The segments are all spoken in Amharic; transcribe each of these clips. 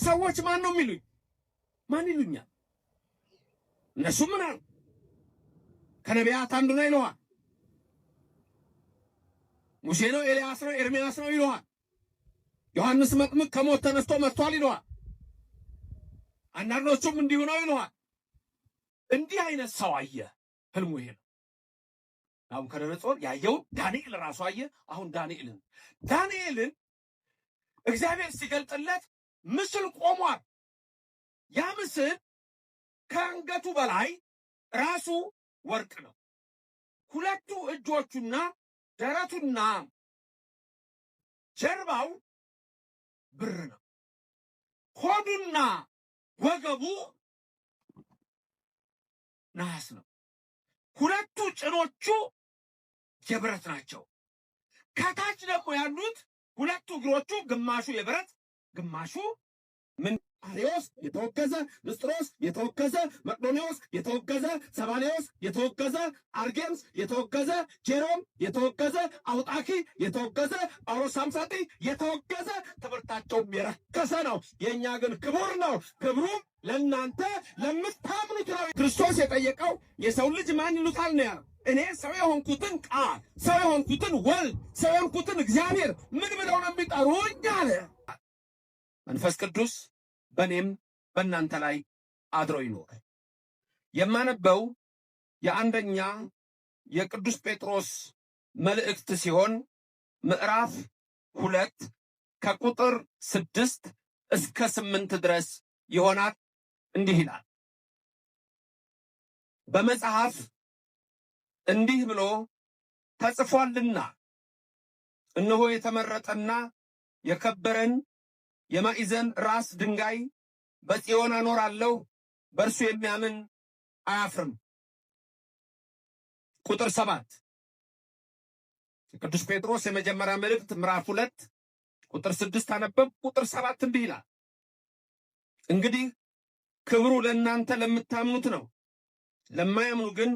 ሰዎች ማን ነው የሚሉኝ? ማን ይሉኛል? እነሱ ምን አሉ? ከነቢያት አንዱ ነው ይለዋል። ሙሴ ነው፣ ኤልያስ ነው፣ ኤርምያስ ነው ይለዋል። ዮሐንስ መጥምቅ ከሞት ተነስቶ መጥቷል ይለዋል። አንዳንዶቹም እንዲሁ ነው ይለዋል። እንዲህ አይነት ሰው አየ። ህልሙ ይሄ ነው። ናቡከደነፆር ያየው ዳንኤል ራሱ አየ። አሁን ዳንኤልን እግዚአብሔር ሲገልጥለት ምስል ቆሟል። ያ ምስል ከአንገቱ በላይ ራሱ ወርቅ ነው። ሁለቱ እጆቹና ደረቱና ጀርባው ብር ነው። ሆዱና ወገቡ ነሐስ ነው። ሁለቱ ጭኖቹ የብረት ናቸው። ከታች ደግሞ ያሉት ሁለቱ እግሮቹ ግማሹ የብረት ግማሹ ምን አርዮስ የተወገዘ፣ ንስጥሮስ የተወገዘ፣ መቅዶኒዎስ የተወገዘ፣ ሰባኔዎስ የተወገዘ፣ አርጌምስ የተወገዘ፣ ጄሮም የተወገዘ፣ አውጣኪ የተወገዘ፣ ጳውሎስ ሳምሳጢ የተወገዘ፣ ትምህርታቸውም የረከሰ ነው። የእኛ ግን ክቡር ነው። ክብሩም ለእናንተ ለምታምኑት ነው። ክርስቶስ የጠየቀው የሰው ልጅ ማን ይሉታል ነው ያለው። እኔ ሰው የሆንኩትን ቃል፣ ሰው የሆንኩትን ወልድ፣ ሰው የሆንኩትን እግዚአብሔር ምን ብለው ነው የሚጠሩኝ አለ። መንፈስ ቅዱስ በእኔም በእናንተ ላይ አድሮ ይኖር። የማነበው የአንደኛ የቅዱስ ጴጥሮስ መልእክት ሲሆን ምዕራፍ 2 ከቁጥር 6 እስከ 8 ድረስ ይሆናል። እንዲህ ይላል። በመጽሐፍ እንዲህ ብሎ ተጽፏልና እነሆ የተመረጠና የከበረን የማዕዘን ራስ ድንጋይ በጽዮን አኖራለሁ፣ በእርሱ የሚያምን አያፍርም። ቁጥር 7 ቅዱስ ጴጥሮስ የመጀመሪያ መልእክት ምዕራፍ 2 ቁጥር 6 አነበብ። ቁጥር 7 እንዲህ ይላል። እንግዲህ ክብሩ ለእናንተ ለምታምኑት ነው። ለማያምኑ ግን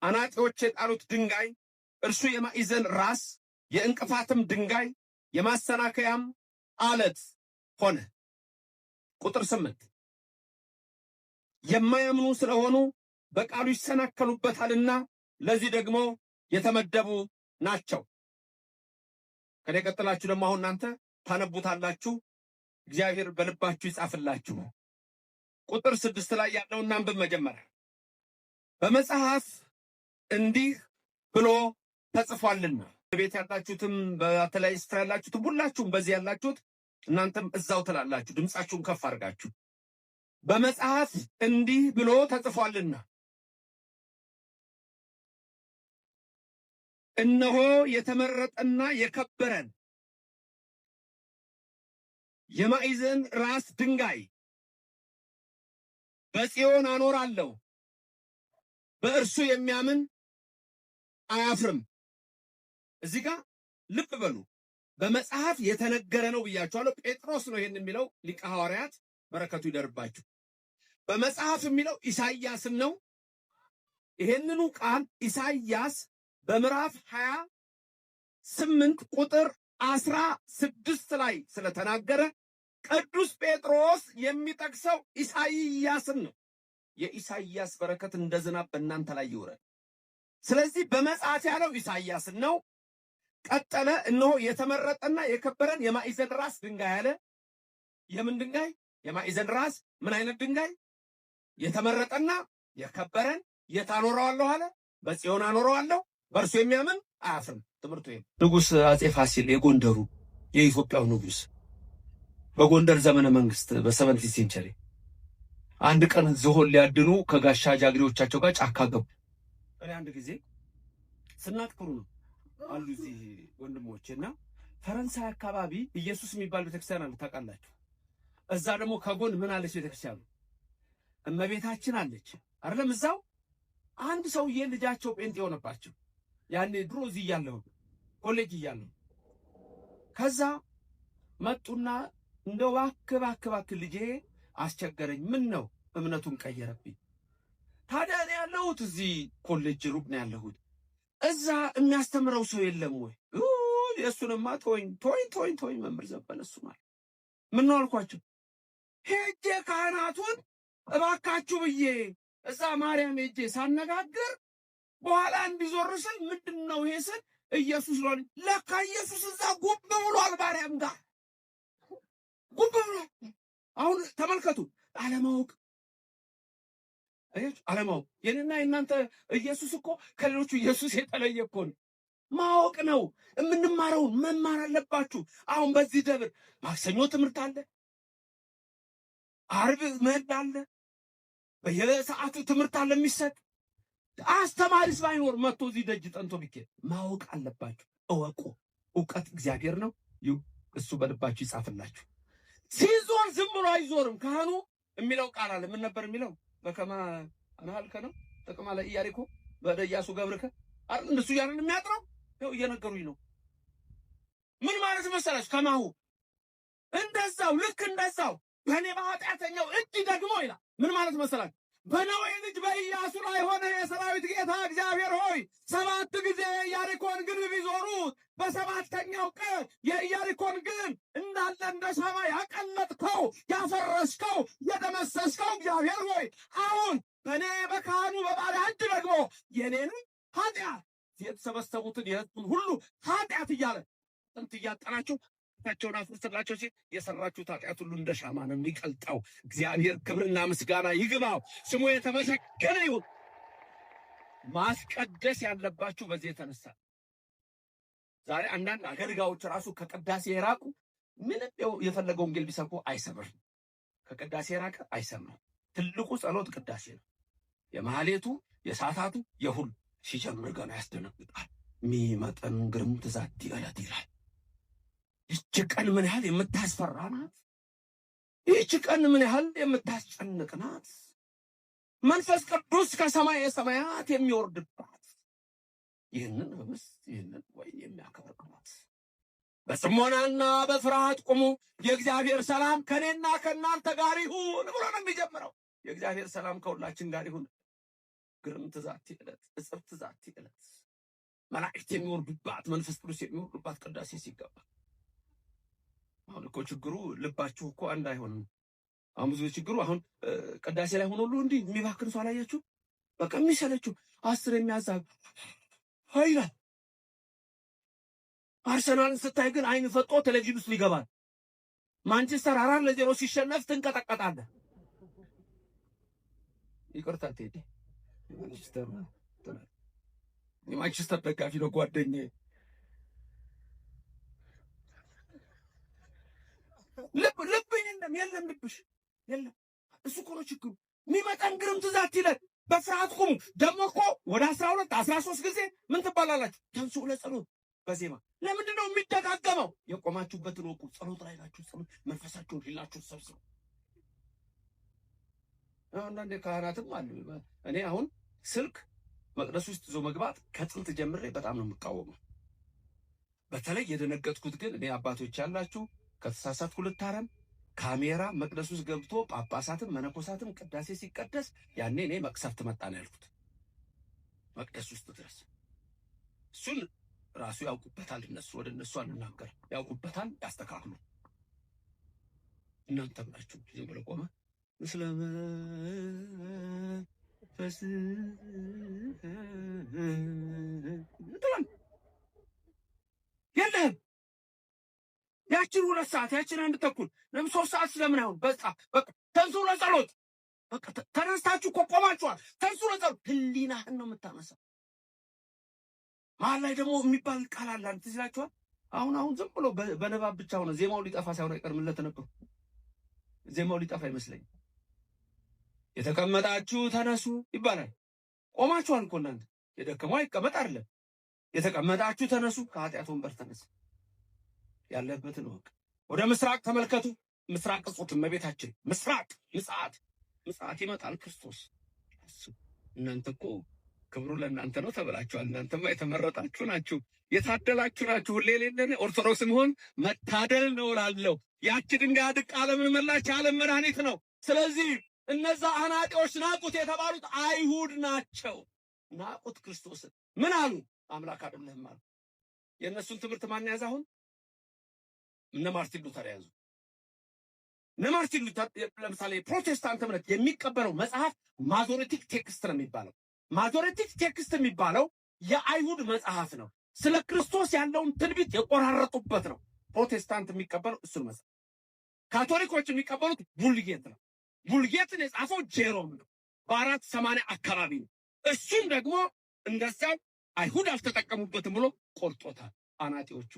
አናጢዎች የጣሉት ድንጋይ እርሱ የማዕዘን ራስ የእንቅፋትም ድንጋይ የማሰናከያም አለት ሆነ። ቁጥር 8 የማያምኑ ስለሆኑ በቃሉ ይሰናከሉበታልና ለዚህ ደግሞ የተመደቡ ናቸው። ከኔ ቀጥላችሁ ደግሞ አሁን እናንተ ታነቡታላችሁ። እግዚአብሔር በልባችሁ ይጻፍላችሁ። ቁጥር 6 ላይ ያለውን አንብብ። መጀመሪያ በመጽሐፍ እንዲህ ብሎ ተጽፏልና በቤት ያላችሁትም በተለይ ስፍራ ያላችሁትም ሁላችሁም በዚህ ያላችሁት እናንተም እዛው ትላላችሁ፣ ድምጻችሁን ከፍ አድርጋችሁ በመጽሐፍ እንዲህ ብሎ ተጽፏልና እነሆ የተመረጠና የከበረን የማዕዘን ራስ ድንጋይ በጽዮን አኖራለሁ፣ በእርሱ የሚያምን አያፍርም። እዚህ ጋር ልብ በሉ። በመጽሐፍ የተነገረ ነው ብያችኋለሁ። ጴጥሮስ ነው ይሄን የሚለው፣ ሊቀ ሐዋርያት በረከቱ ይደርባችሁ። በመጽሐፍ የሚለው ኢሳይያስን ነው። ይሄንኑ ቃል ኢሳይያስ በምዕራፍ 28 ቁጥር 16 ላይ ስለተናገረ ቅዱስ ጴጥሮስ የሚጠቅሰው ኢሳይያስን ነው። የኢሳይያስ በረከት እንደ ዝናብ በእናንተ ላይ ይውረድ። ስለዚህ በመጽሐፍ ያለው ኢሳይያስን ነው። ቀጠለ። እነሆ የተመረጠና የከበረን የማዕዘን ራስ ድንጋይ አለ። የምን ድንጋይ? የማዕዘን ራስ። ምን አይነት ድንጋይ? የተመረጠና የከበረን። የት አኖረዋለሁ አለ? በጽዮን አኖረዋለሁ፣ በእርሱ የሚያምን አያፍርም። ትምህርቱ ይሄ። ንጉሥ አጼ ፋሲል የጎንደሩ የኢትዮጵያው ንጉሥ በጎንደር ዘመነ መንግስት በሰቨንቲ ሴንቸሪ አንድ ቀን ዝሆን ሊያድኑ ከጋሻ ጃግሬዎቻቸው ጋር ጫካ ገቡ። እኔ አንድ ጊዜ ስናጥቁሩ ነው አሉ እዚህ ወንድሞቼና ፈረንሳይ አካባቢ ኢየሱስ የሚባል ቤተክርስቲያን አለ ታውቃላችሁ። እዛ ደግሞ ከጎን ምን አለች ቤተክርስቲያኑ? እመቤታችን አለች አይደለም? እዛው አንድ ሰውዬ ልጃቸው ጴንጤ ሆነባቸው። ያኔ ድሮ እዚህ እያለሁ ኮሌጅ እያለሁ ከዛ መጡና እንደው እባክህ ልጄ አስቸገረኝ፣ ምን ነው እምነቱን ቀየረብኝ። ታዲያ እኔ ያለሁት እዚህ ኮሌጅ ሩቅ ነው ያለሁት፣ እዛ የሚያስተምረው ሰው የለም ወይ? የእሱንማ ተወኝ መምህር ዘበነ እሱ ማለት ምን ነው አልኳቸው። ሄጄ ካህናቱን እባካችሁ ብዬ እዛ ማርያም ሄጄ ሳነጋግር በኋላ እንዲዞር ስል ምንድነው ይሄ ስል ኢየሱስ ነው። ለካ ኢየሱስ እዛ ጉብ ብሏል ማርያም ጋር ጉብ ብሏል። አሁን ተመልከቱ፣ አለማወቅ አለማወቅ። የኔና የእናንተ ኢየሱስ እኮ ከሌሎቹ ኢየሱስ የተለየ እኮ ነው። ማወቅ ነው የምንማረው። መማር አለባችሁ። አሁን በዚህ ደብር ማክሰኞ ትምህርት አለ፣ ዓርብ ምህላ አለ፣ በየሰዓቱ ትምህርት አለ የሚሰጥ። አስተማሪስ ባይኖር መጥቶ እዚህ ደጅ ጠንቶ ቢኬድ ማወቅ አለባችሁ። እወቁ። እውቀት እግዚአብሔር ነው። እሱ በልባችሁ ይጻፍላችሁ። ሲዞር ዝም ብሎ አይዞርም። ካህኑ የሚለው ቃል አለ። ምን ነበር የሚለው? በከማ አናልከ ነው ጥቅማ ለኢያሪኮ በኢያሱ ገብርከ አይደል? እንደሱ ያንን የሚያጥረው ነው። እየነገሩኝ ነው። ምን ማለት መሰላችሁ? ከማሁ እንደዛው ልክ እንደዛው በእኔ በኃጢአተኛው እጅ ደግሞ ይላል። ምን ማለት መሰላችሁ? በነዌ ልጅ በኢያሱ ላይ ሆነ የሰራዊት ጌታ እግዚአብሔር ሆይ 7 ጊዜ የኢያሪኮን ግንብ ቢዞሩት በሰባተኛው ቀን የኢያሪኮን ግንብ እንዳለ እንደ ሻማ ያቀለጥከው፣ ያፈረስከው፣ የደመሰስከው እግዚአብሔር ሆይ አሁን በእኔ በካህኑ በባሪያ እጅ ደግሞ የኔንም ኃጢአት የተሰበሰቡትን የሕዝቡን ሁሉ ኃጢአት እያለ ጥንት እያጠናቸው ታቸውን አፍርስላቸው ሲል የሰራችሁት ኃጢአት ሁሉ እንደ ሻማ ነው የሚቀልጠው። እግዚአብሔር ክብርና ምስጋና ይግባው፣ ስሙ የተመሰገነ ይሁን። ማስቀደስ ያለባችሁ በዚህ የተነሳ ዛሬ አንዳንድ አገልጋዮች ራሱ ከቅዳሴ የራቁ ምንም የፈለገው ወንጌል ቢሰብኩ አይሰምርም። ከቅዳሴ የራቀ አይሰምርም። ትልቁ ጸሎት ቅዳሴ ነው። የማህሌቱ የሰዓታቱ የሁሉ ሲጀምር ገና ያስደነግጣል። ሚመጠን ግርም ትዛቲ ዕለት ይላል። ይህች ቀን ምን ያህል የምታስፈራ ናት! ይህች ቀን ምን ያህል የምታስጨንቅ ናት! መንፈስ ቅዱስ ከሰማይ የሰማያት የሚወርድባት ይህንን ህብስት ይህንን ወይን የሚያከብርባት። በጽሞናና በፍርሃት ቁሙ፣ የእግዚአብሔር ሰላም ከእኔና ከእናንተ ጋር ይሁን ብሎ ነው የሚጀምረው። የእግዚአብሔር ሰላም ከሁላችን ጋር ይሁን። ግርም ትዛቲ ዕለት፣ እጽብ ትዛቲ ዕለት፣ መላእክት የሚወርዱባት መንፈስ ቅዱስ የሚወርዱባት ቅዳሴ ሲገባ። አሁን እኮ ችግሩ ልባችሁ እኮ አንድ አይሆንም። አሁን ብዙ ችግሩ አሁን ቅዳሴ ላይ ሆኖ ሁሉ እንዲህ የሚባክን ሰው አላያችሁ? በቃ የሚሰለችው 10 የሚያዛብ ኃይላል። አርሰናልን ስታይ ግን አይን ፈጦ ቴሌቪዥን ውስጥ ሊገባል። ማንቸስተር 4-0 ሲሸነፍ ትንቀጠቀጣለህ። ይቅርታ ቴዲ የማንቸስተር ደጋፊ ነው ጓደኛዬ። ልብ የለም ልብሽ የለም። እሱ እኮ ነው ችግሩ። የሚመጣን ግርም ትዛት ይላል። በፍርሃት ቁሙ። ደግሞ እኮ ወደ 12 13 ጊዜ ምን ትባላላችሁ? ተንሱ ለጸሎት በዜማ ለምንድን ነው የሚደጋገመው? የቆማችሁበትን ወቁ። ጸሎት ላይ ናችሁ። ጸሎት መንፈሳችሁን ሂላችሁ ሰብስቡ። አንዳንድ ካህናትም አሉ። እኔ አሁን ስልክ መቅደስ ውስጥ ይዞ መግባት ከጥንት ጀምሬ በጣም ነው የምቃወመው። በተለይ የደነገጥኩት ግን እኔ አባቶች ያላችሁ ከተሳሳትኩ ልታረም፣ ካሜራ መቅደስ ውስጥ ገብቶ ጳጳሳትም መነኮሳትም ቅዳሴ ሲቀደስ ያኔ እኔ መቅሰፍት መጣ ነው ያልኩት። መቅደስ ውስጥ ድረስ እሱን ራሱ ያውቁበታል። እነሱ ወደ እነሱ አንናገር፣ ያውቁበታል፣ ያስተካክሉ። እናንተ ብላችሁ ዝም ብሎ ቆመ ምስለመ ፈስ የለም። ያችን 2 ሰዓት ያችን 1 ተኩል ለምን 3 ሰዓት ስለምን አይሆን? በቃ ተንሱ ለጸሎት። በቃ ተነስታችሁ እኮ ቆማችኋል። ተንሱ ለጸሎት። ህሊናህን ነው የምታነሳው። መሀል ላይ ደግሞ የሚባል ቃል አለ። ትዝ ይላችኋል? አሁን ዝም ብሎ በንባብ ብቻ ሆነ። ዜማው ሊጠፋ ሳይሆን አይቀርም። ለተነበሩ ዜማው ሊጠፋ አይመስለኝም። የተቀመጣችሁ ተነሱ ይባላል። ቆማችኋል እኮ እናንተ። የደከመው አይቀመጥ አይደለም። የተቀመጣችሁ ተነሱ፣ ከኃጢአት ወንበር ተነስ። ያለበትን ወቅ ወደ ምስራቅ ተመልከቱ። ምስራቅ ቅጹት እመቤታችን ምስራቅ ምጽአት ይመጣል ክርስቶስ። እናንተ እኮ ክብሩ ለእናንተ ነው ተብላችኋል። እናንተማ የተመረጣችሁ ናችሁ፣ የታደላችሁ ናችሁ። ሁሌ የሌለን ኦርቶዶክስ መሆን መታደል ነው እላለሁ። ያቺ ድንጋይ አድቃ ዓለምን መላች፣ የዓለም መድኃኒት ነው። ስለዚህ እነዛ አናጢዎች ናቁት የተባሉት አይሁድ ናቸው። ናቁት ክርስቶስን። ምን አሉ? አምላክ አይደለህም አሉ። የእነሱን ትምህርት ማን ያዘ? አሁን እነ ማርቲን ሉተር ያዙ። ነማርቲን ሉተር ለምሳሌ ፕሮቴስታንት እምነት የሚቀበለው መጽሐፍ ማጆሪቲክ ቴክስት ነው የሚባለው። ማጆሪቲክ ቴክስት የሚባለው የአይሁድ መጽሐፍ ነው። ስለ ክርስቶስ ያለውን ትንቢት የቆራረጡበት ነው። ፕሮቴስታንት የሚቀበለው እሱን መጽሐፍ። ካቶሊኮች የሚቀበሉት ቡልጌት ነው። ቡልጌትን የጻፈው ጄሮም ነው፣ በ480 አካባቢ ነው። እሱም ደግሞ እንደዛው አይሁድ አልተጠቀሙበትም ብሎ ቆርጦታል። አናጢዎቹ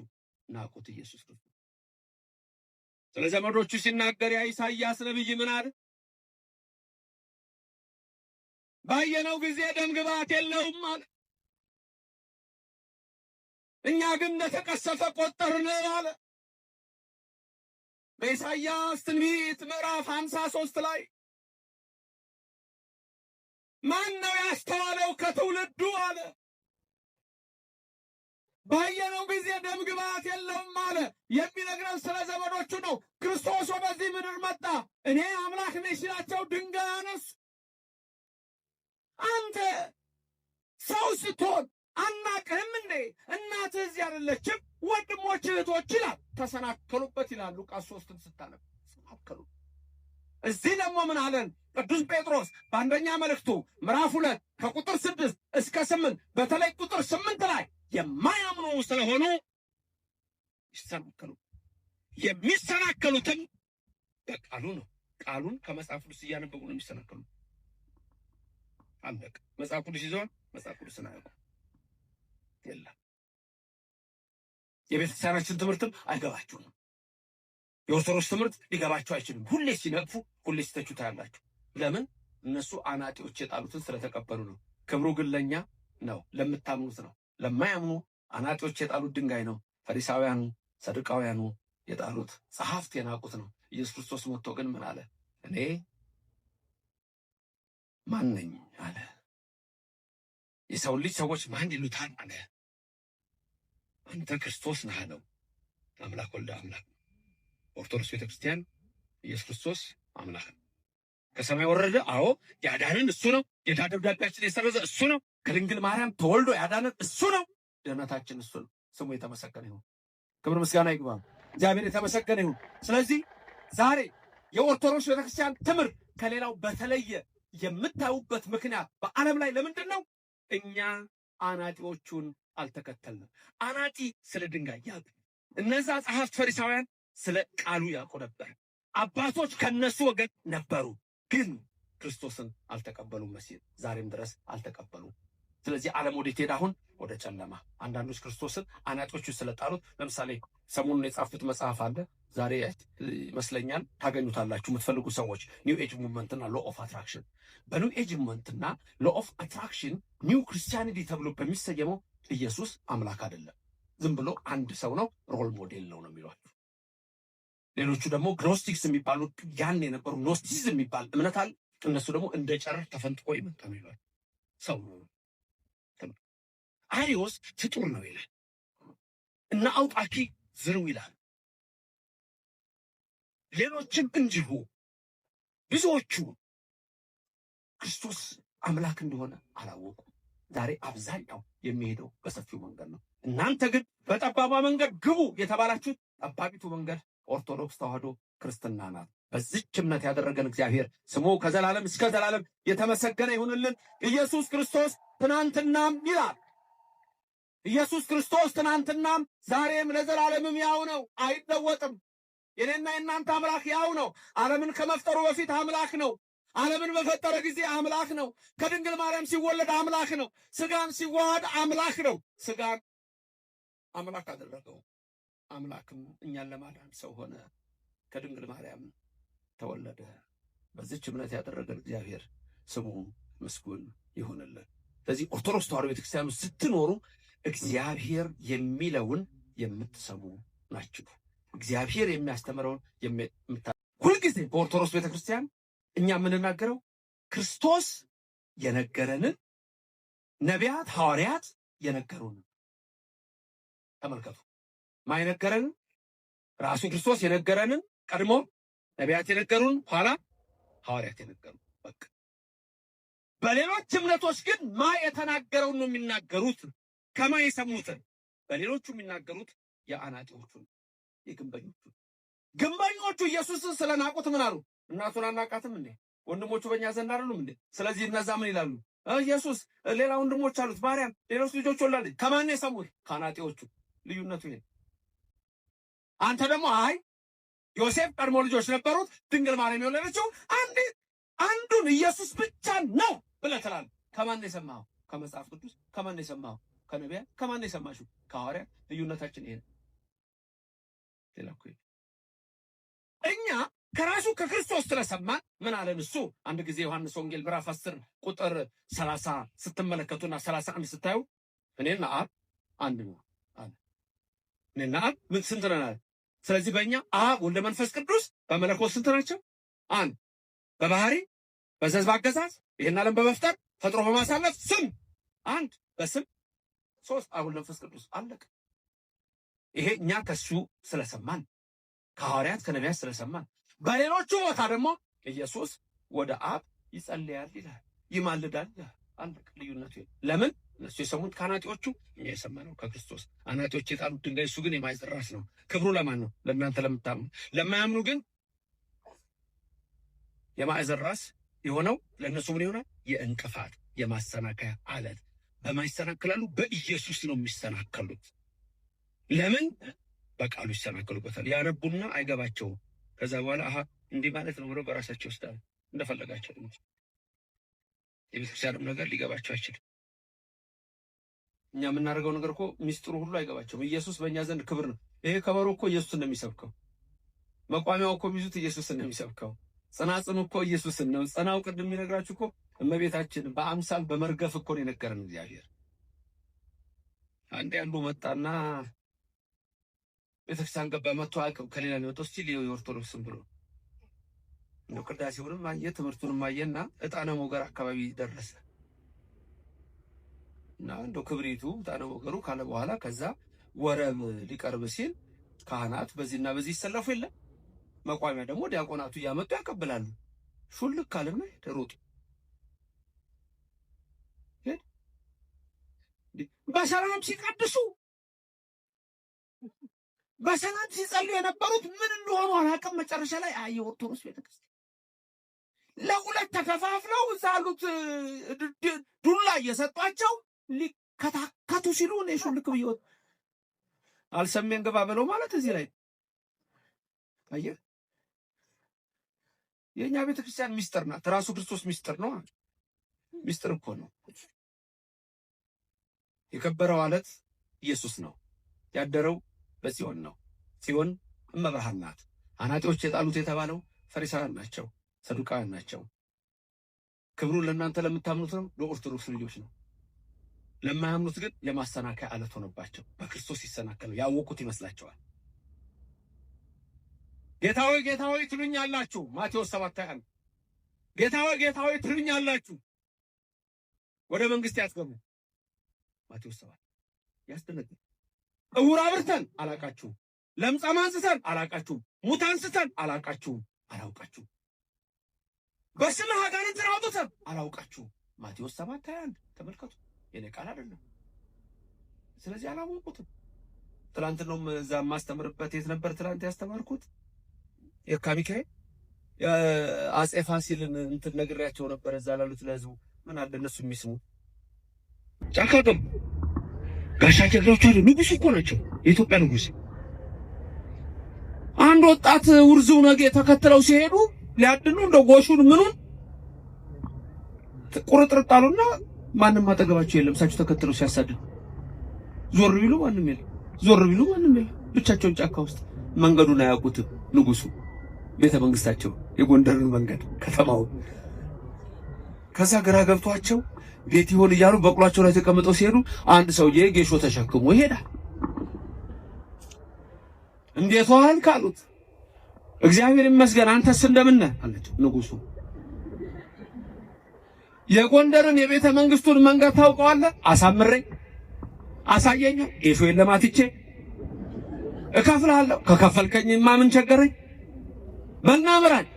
ናቁት ኢየሱስ ክርስቶስ። ስለ ዘመዶቹ ሲናገር ያ ኢሳይያስ ነብይ ምን አለ? ባየነው ጊዜ ደም ግባት የለውም አለ። እኛ ግን እንደተቀሰፈ ቆጠርነው አለ። በኢሳይያስ ትንቢት ምዕራፍ 53 ላይ ማን ነው ያስተዋለው ከትውልዱ አለ። ባየነው ጊዜ ደም ግባት የለውም አለ። የሚነግረን ስለ ዘመዶቹ ነው። ክርስቶስ ወደዚህ ምድር መጣ። እኔ አምላክ ነኝ ሲላቸው ድንጋይ አነሱ። አንተ ሰው ስትሆን አናቅህም እንዴ? እናትህ እዚህ አይደለችም? ወንድሞች እህቶች ይላል። ተሰናከሉበት ይላል ሉቃስ 3 ስታነብ ተሰናከሉ። እዚህ ደግሞ ምን አለን ቅዱስ ጴጥሮስ በአንደኛ መልእክቱ ምዕራፍ 2 ከቁጥር 6 እስከ 8 በተለይ ቁጥር 8 ላይ የማያምኑ ስለሆኑ ይሰናከሉ። የሚሰናከሉትም በቃሉ ነው። ቃሉን ከመጽሐፍ ቅዱስ እያነበቡ ነው የሚሰናከሉ። አለቀ። መጽሐፍ ቅዱስ ይዘዋል። መጽሐፍ ቅዱስን አያውቁም። የለም። የቤተክርስቲያናችን ትምህርትም አይገባችሁም። የኦርቶዶክስ ትምህርት ሊገባችሁ አይችልም። ሁሌ ሲነቅፉ፣ ሁሌ ሲተቹ ታያላችሁ። ለምን? እነሱ አናጢዎች የጣሉትን ስለተቀበሉ ነው። ክብሩ ግን ለእኛ ነው፣ ለምታምኑት ነው። ለማያምኑ አናጢዎች የጣሉት ድንጋይ ነው። ፈሪሳውያኑ፣ ሰዱቃውያኑ የጣሉት ጸሐፍት የናቁት ነው። ኢየሱስ ክርስቶስ መጥቶ ግን ምን አለ? እኔ ማን ነኝ አለ። የሰው ልጅ ሰዎች ማን ይሉታል አለ። አንተ ክርስቶስ ነህ አለው። አምላክ ወልደ አምላክ። ኦርቶዶክስ ቤተክርስቲያን ኢየሱስ ክርስቶስ አምላክ ነው። ከሰማይ ወረደ። አዎ ያዳነን እሱ ነው። የዕዳ ደብዳቤያችን የሰረዘ እሱ ነው። ከድንግል ማርያም ተወልዶ ያዳነን እሱ ነው። ድህነታችን እሱ ነው። ስሙ የተመሰገነ ይሁን። ክብር ምስጋና ይግባ። እግዚአብሔር የተመሰገነ ይሁን። ስለዚህ ዛሬ የኦርቶዶክስ ቤተክርስቲያን ትምህርት ከሌላው በተለየ የምታዩበት ምክንያት በዓለም ላይ ለምንድን ነው? እኛ አናጢዎቹን አልተከተልንም። አናጢ ስለ ድንጋይ ያውቁ፣ እነዛ ጸሐፍት ፈሪሳውያን ስለ ቃሉ ያውቁ ነበር። አባቶች ከነሱ ወገን ነበሩ፣ ግን ክርስቶስን አልተቀበሉም። መሲህ ዛሬም ድረስ አልተቀበሉም። ስለዚህ ዓለም ወዴት ሄደ? አሁን ወደ ጨለማ። አንዳንዶች ክርስቶስን አናጢዎቹ ስለጣሉት፣ ለምሳሌ ሰሞኑን የጻፉት መጽሐፍ አለ፣ ዛሬ ይመስለኛል ታገኙታላችሁ የምትፈልጉ ሰዎች። ኒው ኤጅ ሙቭመንትና ሎ ኦፍ አትራክሽን። በኒው ኤጅ ሙቭመንትና ሎ ኦፍ አትራክሽን ኒው ክርስቲያኒቲ ተብሎ በሚሰየመው ኢየሱስ አምላክ አይደለም፣ ዝም ብሎ አንድ ሰው ነው፣ ሮል ሞዴል ነው ነው የሚሏችሁ። ሌሎቹ ደግሞ ግኖስቲክስ የሚባሉ ያን የነበሩ ኖስቲሲዝም የሚባል እምነት አለ። እነሱ ደግሞ እንደ ጨረር ተፈንጥቆ የመጣ ነው ይላል። ሰው ነው። አሪዮስ ፍጡር ነው ይላል እና አውጣኪ ዝርው ይላል። ሌሎችም እንዲሁ ብዙዎቹ ክርስቶስ አምላክ እንደሆነ አላወቁም። ዛሬ አብዛኛው የሚሄደው በሰፊው መንገድ ነው። እናንተ ግን በጠባቧ መንገድ ግቡ የተባላችሁት ጠባቢቱ መንገድ ኦርቶዶክስ ተዋህዶ ክርስትና ናት። በዚች እምነት ያደረገን እግዚአብሔር ስሙ ከዘላለም እስከ ዘላለም የተመሰገነ ይሁንልን። ኢየሱስ ክርስቶስ ትናንትናም ይላል። ኢየሱስ ክርስቶስ ትናንትናም ዛሬም ለዘላለምም ያው ነው፣ አይለወጥም። የኔና የእናንተ አምላክ ያው ነው። ዓለምን ከመፍጠሩ በፊት አምላክ ነው። ዓለምን በፈጠረ ጊዜ አምላክ ነው። ከድንግል ማርያም ሲወለድ አምላክ ነው። ስጋን ሲዋሃድ አምላክ ነው። ስጋን አምላክ አደረገው። አምላክም እኛን ለማዳን ሰው ሆነ፣ ከድንግል ማርያም ተወለደ። በዚች እምነት ያደረገን እግዚአብሔር ስሙ ምስጉን ይሁንልን። ስለዚህ ኦርቶዶክስ ተዋሕዶ ቤተክርስቲያን ስትኖሩ እግዚአብሔር የሚለውን የምትሰሙ ናችሁ። እግዚአብሔር የሚያስተምረውን ሁልጊዜ በኦርቶዶክስ ቤተክርስቲያን እኛ የምንናገረው ክርስቶስ የነገረንን፣ ነቢያት ሐዋርያት የነገሩንን ተመልከቱ። ማይነገረንን ራሱ ክርስቶስ የነገረንን ቀድሞ ነቢያት የነገሩን፣ ኋላ ሐዋርያት የነገሩን። በቃ በሌሎች እምነቶች ግን ማ የተናገረውን ነው የሚናገሩት፣ ከማ የሰሙትን። በሌሎቹ የሚናገሩት የአናጢዎቹን፣ የግንበኞቹን። ግንበኞቹ ኢየሱስን ስለናቁት ምን አሉ? እናቱን አናቃትም እንዴ? ወንድሞቹ በእኛ ዘንድ አይደሉም እንዴ? ስለዚህ እነዛ ምን ይላሉ? ኢየሱስ ሌላ ወንድሞች አሉት፣ ማርያም ሌሎች ልጆች ወላለች። ከማን የሰሙት? ከአናጢዎቹ። ልዩነቱ ይሄ። አንተ ደግሞ አይ ዮሴፍ ቀድሞ ልጆች ነበሩት፣ ድንግል ማርያም የወለደችው አንዱን ኢየሱስ ብቻ ነው ብለህ ትላለህ። ከማን የሰማኸው? ከመጽሐፍ ቅዱስ። ከማን የሰማኸው? ከነቢያት። ከማን የሰማሽው? ከሐዋርያት። ልዩነታችን ይሄ ነው። ሌላ እኮ እኛ ከራሱ ከክርስቶስ ስለሰማን ምን አለን እሱ? አንድ ጊዜ ዮሐንስ ወንጌል ምዕራፍ 10 ቁጥር 30 ስትመለከቱና 31 ስታዩ እኔና አብ አንድ ነው አለ። እኔና አብ ምን ስንት ነን አለ። ስለዚህ በእኛ አብ ወልድ መንፈስ ቅዱስ በመለኮት ስንት ናቸው? አንድ። በባህሪ በዘዝ ባገዛዝ ይሄን ዓለም በመፍጠር ፈጥሮ በማሳለፍ ስም አንድ፣ በስም ሶስት፣ አብ ወልድ መንፈስ ቅዱስ አለቀ። ይሄ እኛ ከሱ ስለሰማን ከሐዋርያት ከነቢያት ስለሰማን። በሌሎቹ ቦታ ደግሞ ኢየሱስ ወደ አብ ይጸልያል ይላል፣ ይማልዳል ይላል። አለቀ። ልዩነቱ ለምን? እነሱ የሰሙት ከአናጢዎቹ፣ እኛ የሰማነው ከክርስቶስ። አናጢዎች የጣሉት ድንጋይ እሱ ግን የማዕዘን ራስ ነው። ክብሩ ለማን ነው? ለእናንተ ለምታምኑ። ለማያምኑ ግን የማዕዘን ራስ የሆነው ለእነሱ ምን ይሆናል? የእንቅፋት የማሰናከያ አለት። በማይሰናከላሉ በኢየሱስ ነው የሚሰናከሉት። ለምን? በቃሉ ይሰናከሉበታል። ያነቡና አይገባቸውም። ከዛ በኋላ አሃ እንዲህ ማለት ነው ብለው በራሳቸው ይወስዳሉ። እንደፈለጋቸው ነው። የቤተክርስቲያንም ነገር ሊገባቸው አይችልም። እኛ የምናደርገው ነገር እኮ ሚስጥሩ ሁሉ አይገባቸውም። ኢየሱስ በእኛ ዘንድ ክብር ነው። ይሄ ከበሮ እኮ ኢየሱስን ነው የሚሰብከው። መቋሚያው እኮ የሚይዙት ኢየሱስን ነው የሚሰብከው። ጽናጽኑ እኮ ኢየሱስን ነው። ጽናው ቅድም የሚነግራችሁ እኮ እመቤታችን በአምሳል በመርገፍ እኮ ነው የነገረን እግዚአብሔር። አንዴ አንዱ መጣና ቤተክርስቲያን ገባ። መጥቶ አቅም ከሌላ ነው ወጥቶ ስቲል የኦርቶዶክስን ብሎ ነው ቅዳሴውንም አየ ትምህርቱንም አየና ዕጣነ ሞገር አካባቢ ደረሰ እና እንደው ክብሪቱ ዕጣነ ሞገሩ ካለ በኋላ ከዛ ወረብ ሊቀርብ ሲል ካህናት በዚህና በዚህ ይሰለፉ የለ መቋሚያ ደግሞ ዲያቆናቱ እያመጡ ያቀብላሉ። ሹልክ ካለና ደሮጡ በሰላም ሲቀድሱ በሰላም ሲጸልዩ የነበሩት ምን እንደሆኑ አላውቅም። መጨረሻ ላይ አየ ኦርቶዶክስ ቤተክርስቲያን ለሁለት ተከፋፍለው እዛ ያሉት ዱላ እየሰጧቸው ሊከታከቱ ሲሉ ነው ሹልክ ብየወጥ አልሰሜን ገባ ብለው ማለት እዚህ ላይ አየህ። የኛ ቤተክርስቲያን ሚስጥር ናት። ራሱ ክርስቶስ ሚስጥር ነው። ሚስጥር እኮ ነው። የከበረው አለት ኢየሱስ ነው። ያደረው በጽዮን ነው። ጽዮን እመብርሃን ናት። አናጢዎች የጣሉት የተባለው ፈሪሳውያን ናቸው፣ ሰዱቃውያን ናቸው። ክብሩን ለእናንተ ለምታምኑት ነው፣ ለኦርቶዶክስ ልጆች ነው። ለማያምኑት ግን የማሰናከያ አለት ሆነባቸው። በክርስቶስ ይሰናከሉ ያወቁት ይመስላቸዋል። ጌታ ሆይ ጌታ ሆይ ትሉኛላችሁ። ማቴዎስ 7:21 ጌታ ሆይ ትሉኛላችሁ፣ ወደ መንግስት ያስገቡ። ማቴዎስ 7 ያስደነግጥ። ዕውር አብርተን አላቃችሁም፣ ለምጻም አንስተን አላቃችሁም፣ ሙት አንስተን አላቃችሁም፣ አላውቃችሁም። በስምህ አጋንንትን አውጥተን አላውቃችሁም። ማቴዎስ 7:21 ተመልከቱ። የኔ ቃል አይደለም። ስለዚህ አላወቁትም። ትላንት ነው እዛ ማስተምርበት። የት ነበር ትላንት ያስተማርኩት? የካ ሚካኤል አጼ ፋሲልን እንትን ነግሬያቸው ነበር። እዛ ላሉት ለህዝቡ ምን አለ እነሱ የሚስሙ ጫካ ገቡ። ጋሻ ጀግኖች አሉ። ንጉስ እኮ ናቸው፣ የኢትዮጵያ ንጉስ። አንድ ወጣት ውርዙው ነገ ተከትለው ሲሄዱ ሊያድኑ እንደ ጎሹን ምኑን ቁርጥርጣሉና ማንም አጠገባቸው የለም። እሳቸው ተከትለው ሲያሳድዱ ዞር ቢሉ ማንም የለም፣ ዞር ቢሉ ማንም የለም። ብቻቸውን ጫካ ውስጥ መንገዱን አያውቁትም። ንጉሱ ቤተ መንግስታቸው የጎንደርን መንገድ ከተማው። ከዛ ግራ ገብቷቸው ቤት ይሆን እያሉ በቅሏቸው ላይ ተቀምጠው ሲሄዱ አንድ ሰውዬ ጌሾ ተሸክሞ ይሄዳል። እንዴት ዋል ካሉት እግዚአብሔር ይመስገን አንተስ እንደምን ነህ አለችው። ንጉሱ የጎንደርን የቤተ መንግስቱን መንገድ ታውቀዋለህ? አሳምሬ አሳየኝ። ጌሾ የለማትቼ እከፍልሃለሁ። ከከፈልከኝማ ምን ቸገረኝ? በእናምራን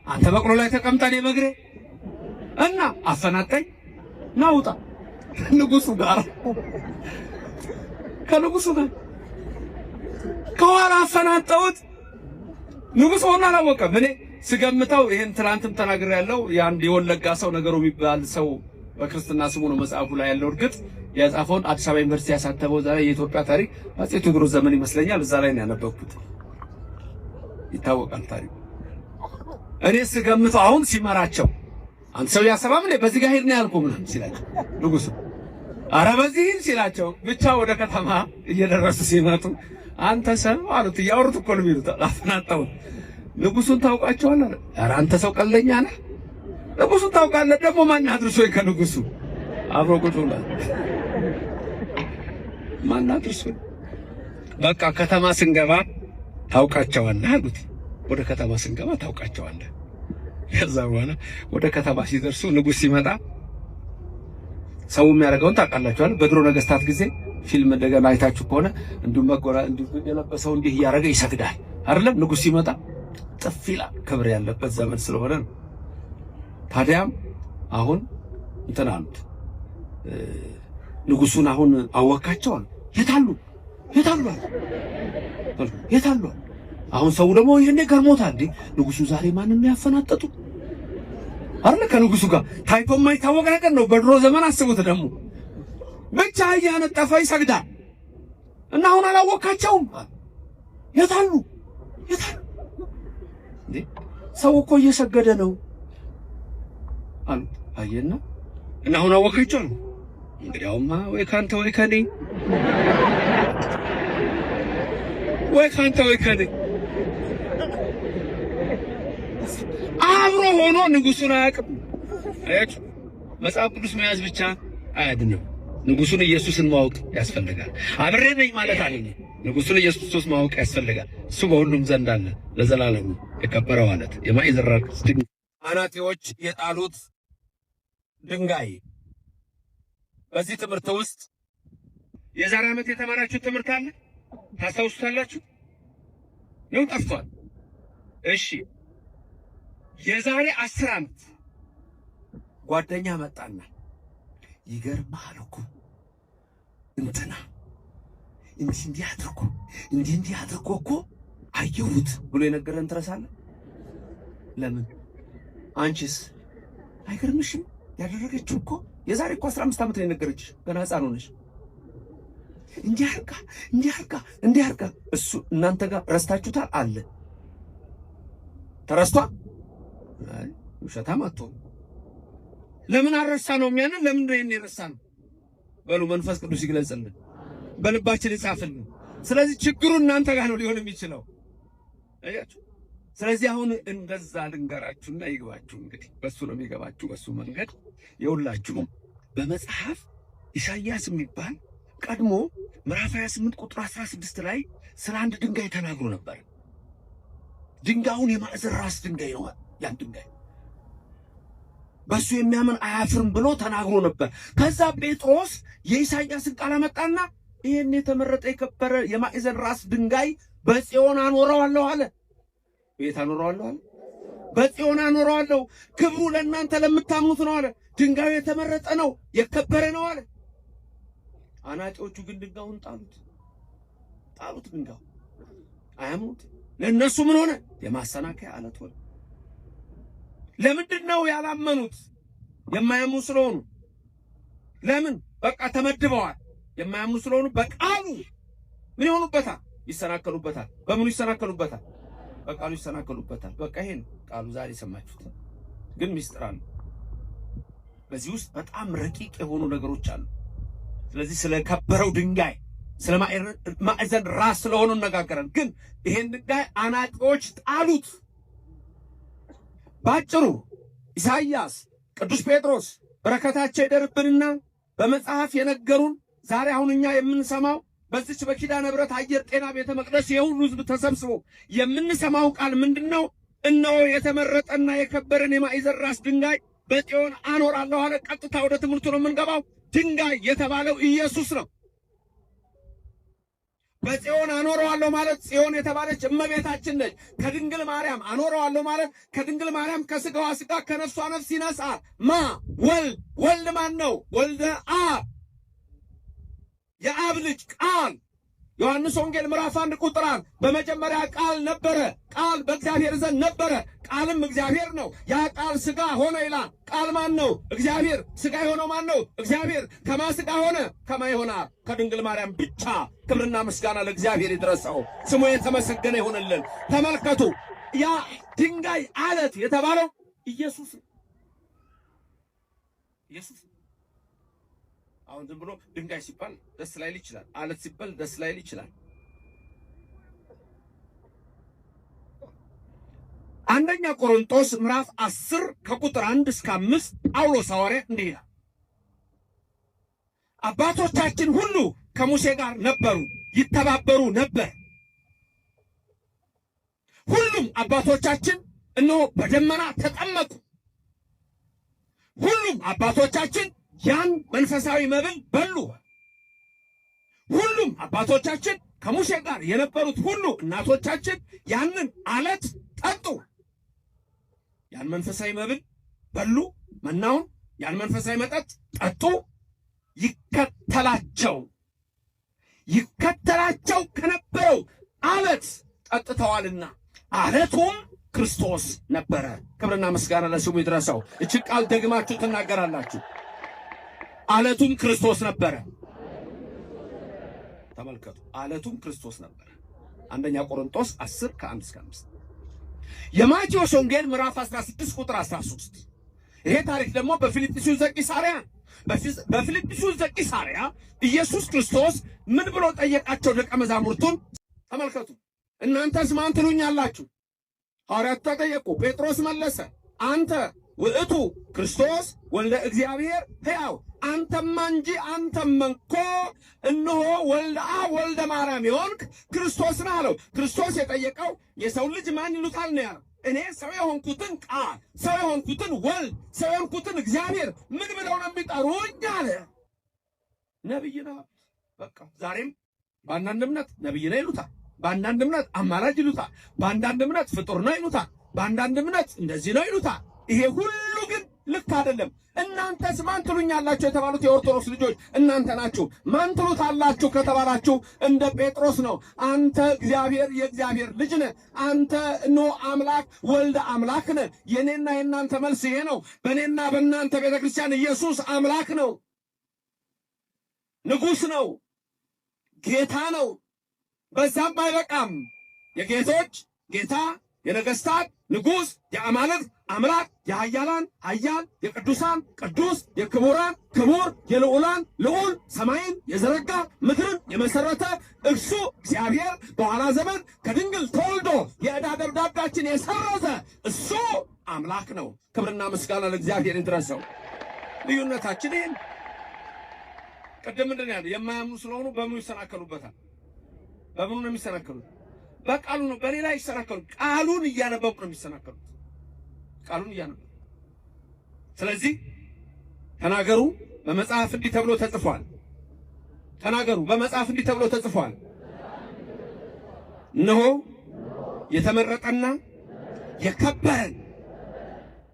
አንተ በቅሎ ላይ ተቀምጠን የመግሬ እና አፈናቀኝ ናውጣ ንጉሱ ጋር ከንጉሱ ጋር ከኋላ አፈናጠውት ንጉሥ ሆኖ አላወቀም። እኔ ስገምተው ይሄን ትናንትም ተናግሬያለሁ። የአንድ የወለጋ ሰው ነገሩ የሚባል ሰው በክርስትና ስሙ ነው መጽሐፉ ላይ ያለው። እርግጥ የጻፈውን አዲስ አበባ ዩኒቨርሲቲ ያሳተመው ዛሬ የኢትዮጵያ ታሪክ አፄ ቴዎድሮስ ዘመን ይመስለኛል። እዛ ላይ ነው ያነበብኩት። ይታወቃል ታሪኩ። እኔ ስገምተው አሁን ሲመራቸው አንተ ሰው ያሰባም ነው በዚህ ጋር ሄድ ነው ያልኩህ ምናምን ሲላቸው ንጉሡ ኧረ በዚህ ሲላቸው ብቻ ወደ ከተማ እየደረሱ ሲመጡ አንተ ሰው አሉት። እያወሩት እኮ ነው የሚሉት። አፈናጣው ንጉሡን ታውቃቸዋለህ? ኧረ አንተ ሰው ቀልደኛ ነህ። ንጉሡን ታውቃለህ? ደግሞ ማን አድርሶኝ ከንጉሡ አብሮ ቁጭ ብሏል። ማን አድርሶኝ? በቃ ከተማ ስንገባ ታውቃቸዋለህ አሉት። ወደ ከተማ ስንገባ ታውቃቸዋለህ። ከዛ በኋላ ወደ ከተማ ሲደርሱ ንጉሥ ሲመጣ ሰው የሚያደርገውን ታውቃላችኋል። በድሮ ነገስታት ጊዜ ፊልም እንደገና አይታችሁ ከሆነ እንዲሁም መጎራ እንዲሁ የለበሰው እንዲህ እያደረገ ይሰግዳል አይደለም? ንጉሥ ሲመጣ ጥፍ ይላል። ክብር ያለበት ዘመን ስለሆነ ነው። ታዲያም አሁን እንትን አሉት ንጉሡን አሁን አወካቸዋል። የታሉ አሁን ሰው ደግሞ ይሄኔ ገርሞታል። እንዴ ንጉሡ ዛሬ ማንን ነው ያፈናጠጡ? አረ ከንጉሡ ጋር ታይቶ የማይታወቅ ነገር ነው። በድሮ ዘመን አስቡት። ደግሞ ብቻ እያነጠፈ ይሰግዳል እና አሁን አላወካቸውም። የታሉ እንዴ ሰው እኮ እየሰገደ ነው አሉ። አየና እና አሁን አወካቸው ነው። እንግዲያውማ ወይ ካንተ ወይ ከኔ አብሮ ሆኖ ንጉሡን አያውቅም። አያችሁ፣ መጽሐፍ ቅዱስ መያዝ ብቻ አያድንም። ንጉሡን ኢየሱስን ማወቅ ያስፈልጋል። አብሬ ነኝ ማለት አይደለም። ንጉሡን ኢየሱስ ማወቅ ያስፈልጋል። እሱ በሁሉም ዘንድ አለ ለዘላለሙ የከበረው ማለት የማዕዘን ራስ ድንጋይ አናጢዎች የጣሉት ድንጋይ። በዚህ ትምህርት ውስጥ የዛሬ ዓመት የተማራችሁ ትምህርት አለ ታስታውሱታላችሁ? ነው ጠፍቷል? እሺ የዛሬ 10 ዓመት ጓደኛ መጣና ይገርምሃል እኮ እንትና እንዲህ አድርጎ እኮ አየሁት ብሎ የነገረን ትረሳለህ? ለምን? አንቺስ አይገርምሽም? ያደረገችው እኮ የዛሬ እኮ 15 ዓመት ነው የነገረችሽ። ገና ሕፃን ሆነሽ እንዲህ አርጋ እሱ እናንተ ጋር ረስታችሁታል አለ። ተረስቷል? አይ ውሸታም አትሆኑ። ለምን አረሳ ነው የሚያንን? ለምን ነው ይሄን የረሳ ነው? በሉ መንፈስ ቅዱስ ይግለጽልን፣ በልባችን ይጻፍልን። ስለዚህ ችግሩ እናንተ ጋር ነው ሊሆን የሚችለው። አያችሁ። ስለዚህ አሁን እንደዛ ልንገራችሁና ይግባችሁ። እንግዲህ በሱ ነው የሚገባችሁ፣ በሱ መንገድ የሁላችሁ በመጽሐፍ ኢሳይያስ የሚባል ቀድሞ ምዕራፍ 28 ቁጥር 16 ላይ ስለ አንድ ድንጋይ ተናግሮ ነበር። ድንጋዩን የማዕዘን ራስ ድንጋይ ነው። ያን ድንጋይ በሱ የሚያምን አያፍርም ብሎ ተናግሮ ነበር። ከዛ ጴጥሮስ የኢሳይያስን ቃል አመጣና ይሄን የተመረጠ የከበረ የማዕዘን ራስ ድንጋይ በጽዮን አኖረዋለሁ አለ። ቤት አኖረዋለሁ አለ። በጽዮን አኖረዋለሁ፣ ክብሩ ለእናንተ ለምታምኑት ነው አለ። ድንጋዩ የተመረጠ ነው፣ የከበረ ነው አለ። አናጢዎቹ ግን ድንጋዩን ጣሉት። ድንጋዩ አያምኑት። ለእነሱ ምን ሆነ? የማሰናከያ አለት ሆነ። ለምንድን ነው ያላመኑት? የማያምኑ ስለሆኑ። ለምን? በቃ ተመድበዋል። የማያምኑ ስለሆኑ በቃሉ ምን ይሆኑበታል? ይሰናከሉበታል። በምኑ ይሰናከሉበታል? በቃሉ ይሰናከሉበታል። በቃ ይሄ ነው ቃሉ። ዛሬ ሰማችሁት። ግን ምስጢር አለ። በዚህ ውስጥ በጣም ረቂቅ የሆኑ ነገሮች አሉ። ስለዚህ ስለ ከበረው ድንጋይ ስለ ማዕዘን ራስ ስለሆኑ እነጋገራለን። ግን ይሄን ድንጋይ አናጢዎች ጣሉት። ባጭሩ ኢሳይያስ፣ ቅዱስ ጴጥሮስ በረከታቸው ይደርብንና በመጽሐፍ የነገሩን ዛሬ አሁን እኛ የምንሰማው በዚች በኪዳነ ምሕረት አየር ጤና ቤተ መቅደስ የሁሉ ሕዝብ ተሰብስቦ የምንሰማው ቃል ምንድነው? እነሆ የተመረጠና የከበረን የማዕዘን ራስ ድንጋይ በጽዮን አኖራለሁ አለ። ቀጥታ ወደ ትምህርቱ ነው የምንገባው። ድንጋይ የተባለው ኢየሱስ ነው። በጽዮን አኖረዋለሁ ማለት ጽዮን የተባለች እመቤታችን ነች። ከድንግል ማርያም አኖረዋለሁ ማለት ከድንግል ማርያም ከስጋዋ ስጋ ከነፍሷ ነፍስ ይነሳል። ወልድ። ወልድ ማን ነው? ወልደ አብ፣ የአብ ልጅ ቃል። ዮሐንስ ወንጌል ምዕራፍ 1 ቁጥር 1 በመጀመሪያ ቃል ነበረ፣ ቃል በእግዚአብሔር ዘንድ ነበረ፣ ቃልም እግዚአብሔር ነው፣ ያ ቃል ሥጋ ሆነ ይላል። ቃል ማን ነው? እግዚአብሔር። ሥጋ የሆነው ማን ነው? እግዚአብሔር። ከማን ሥጋ ሆነ? ከማን ይሆናል? ከድንግል ማርያም ብቻ። ክብርና ምስጋና ለእግዚአብሔር ይድረሰው፣ ስሙ የተመሰገነ ይሁንልን። ተመልከቱ፣ ያ ድንጋይ አለት የተባለው ኢየሱስ ነው። ኢየሱስ አሁን ዝም ብሎ ድንጋይ ሲባል ደስ ላይል ይችላል። አለት ሲባል ደስ ላይል ይችላል። አንደኛ ቆሮንቶስ ምዕራፍ 10 ከቁጥር 1 እስከ 5 ጳውሎስ ሐዋርያ እንዲህ ይላል፣ አባቶቻችን ሁሉ ከሙሴ ጋር ነበሩ፣ ይተባበሩ ነበር። ሁሉም አባቶቻችን እነሆ በደመና ተጠመቁ። ሁሉም አባቶቻችን ያን መንፈሳዊ መብል በሉ። ሁሉም አባቶቻችን ከሙሴ ጋር የነበሩት ሁሉ እናቶቻችን ያንን አለት ጠጡ። ያን መንፈሳዊ መብል በሉ፣ መናውን ያን መንፈሳዊ መጠጥ ጠጡ። ይከተላቸው ከነበረው አለት ጠጥተዋልና አለቱም ክርስቶስ ነበረ። ክብርና ምስጋና ለስሙ ይድረሰው። እቺ ቃል ደግማችሁ ትናገራላችሁ። አለቱም ክርስቶስ ነበረ። ተመልከቱ፣ አለቱም ክርስቶስ ነበረ። አንደኛ ቆሮንቶስ 10 ከ1 እስከ 5። የማቴዎስ ወንጌል ምዕራፍ 16 ቁጥር 13። ይሄ ታሪክ ደግሞ በፊልጵስዩስ ዘቂሳርያ ኢየሱስ ክርስቶስ ምን ብሎ ጠየቃቸው ደቀ መዛሙርቱን? ተመልከቱ። እናንተስ ማን ትሉኛላችሁ? ሐዋርያት ተጠየቁ። ጴጥሮስ መለሰ፣ አንተ ውእቱ ክርስቶስ ወልደ እግዚአብሔር ሕያው፣ አንተማ እንጂ አንተማ እኮ እነሆ ወልደ አብ ወልደ ማርያም የሆንክ ክርስቶስ ነህ አለው። ክርስቶስ የጠየቀው የሰው ልጅ ማን ይሉታል ነው ያለው። እኔ ሰው የሆንኩትን ቃል፣ ሰው የሆንኩትን ወልድ፣ ሰው የሆንኩትን እግዚአብሔር ምን ብለው ነው የሚጠሩኝ አለ። ነቢይ ነው። በቃ ዛሬም በአንዳንድ እምነት ነቢይ ነው ይሉታል፣ በአንዳንድ እምነት አማላጅ ይሉታል፣ በአንዳንድ እምነት ፍጡር ነው ይሉታል፣ በአንዳንድ እምነት እንደዚህ ነው ይሉታል። ይሄ ሁሉ ግን ልክ አይደለም። እናንተስ ማን ትሉኛላችሁ የተባሉት የኦርቶዶክስ ልጆች እናንተ ናችሁ። ማን ትሉታላችሁ ከተባላችሁ እንደ ጴጥሮስ ነው። አንተ እግዚአብሔር የእግዚአብሔር ልጅ ነህ፣ አንተ እነሆ አምላክ ወልደ አምላክ ነህ። የኔና የእናንተ መልስ ይሄ ነው። በእኔና በእናንተ ቤተ ክርስቲያን ኢየሱስ አምላክ ነው፣ ንጉሥ ነው፣ ጌታ ነው። በዛም አይበቃም። የጌቶች ጌታ፣ የነገሥታት ንጉሥ፣ የአማልክት አምላክ፣ የኃያላን ኃያል፣ የቅዱሳን ቅዱስ፣ የክቡራን ክቡር፣ የልዑላን ልዑል፣ ሰማይን የዘረጋ ምድርን የመሰረተ እርሱ እግዚአብሔር በኋላ ዘመን ከድንግል ተወልዶ የዕዳ ደብዳቤያችን የሰረዘ እሱ አምላክ ነው። ክብርና ምስጋና ለእግዚአብሔር ይድረሰው። ልዩነታችን ይህን ቅድም ምንድን ያለ የማያምኑ ስለሆኑ በምኑ ይሰናከሉበታል? በምኑ ነው የሚሰናከሉት? በቃሉ ነው። በሌላ ይሰናከሉ። ቃሉን እያነበቡ ነው የሚሰናከሉት። ቃሉን እያነበቡ። ስለዚህ ተናገሩ በመጽሐፍ እንዲህ ተብሎ ተጽፏል። ተናገሩ በመጽሐፍ እንዲህ ተብሎ ተጽፏል። እነሆ የተመረጠና የከበረን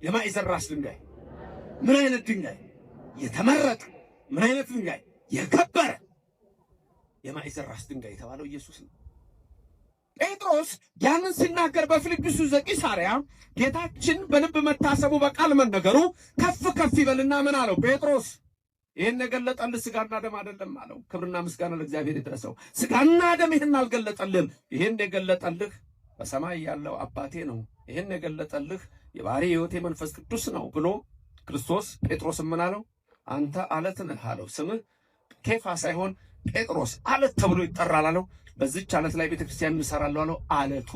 የማዕዘን ራስ ድንጋይ። ምን አይነት ድንጋይ? የተመረጠ። ምን አይነት ድንጋይ? የከበረ የማዕዘን ራስ ድንጋይ የተባለው ኢየሱስ ነው። ጴጥሮስ ያንን ሲናገር በፊልጵስዩስ ዘቂሳርያ ጌታችን በልብ መታሰቡ በቃል መነገሩ ከፍ ከፍ ይበልና ምን አለው? ጴጥሮስ ይህን የገለጠልህ ሥጋና ደም አይደለም አለው። ክብርና ምስጋና ለእግዚአብሔር ይድረሰው። ሥጋና ደም ይህን አልገለጠልህም፣ ይህን የገለጠልህ በሰማይ ያለው አባቴ ነው። ይህን የገለጠልህ የባሕርይ ሕይወቴ መንፈስ ቅዱስ ነው ብሎ ክርስቶስ ጴጥሮስ ምን አለው? አንተ አለት ነህ አለው። ስምህ ኬፋ ሳይሆን ጴጥሮስ አለት ተብሎ ይጠራል አለው። በዚች አለት ላይ ቤተክርስቲያን እንሰራለሁ አለው። አለቱ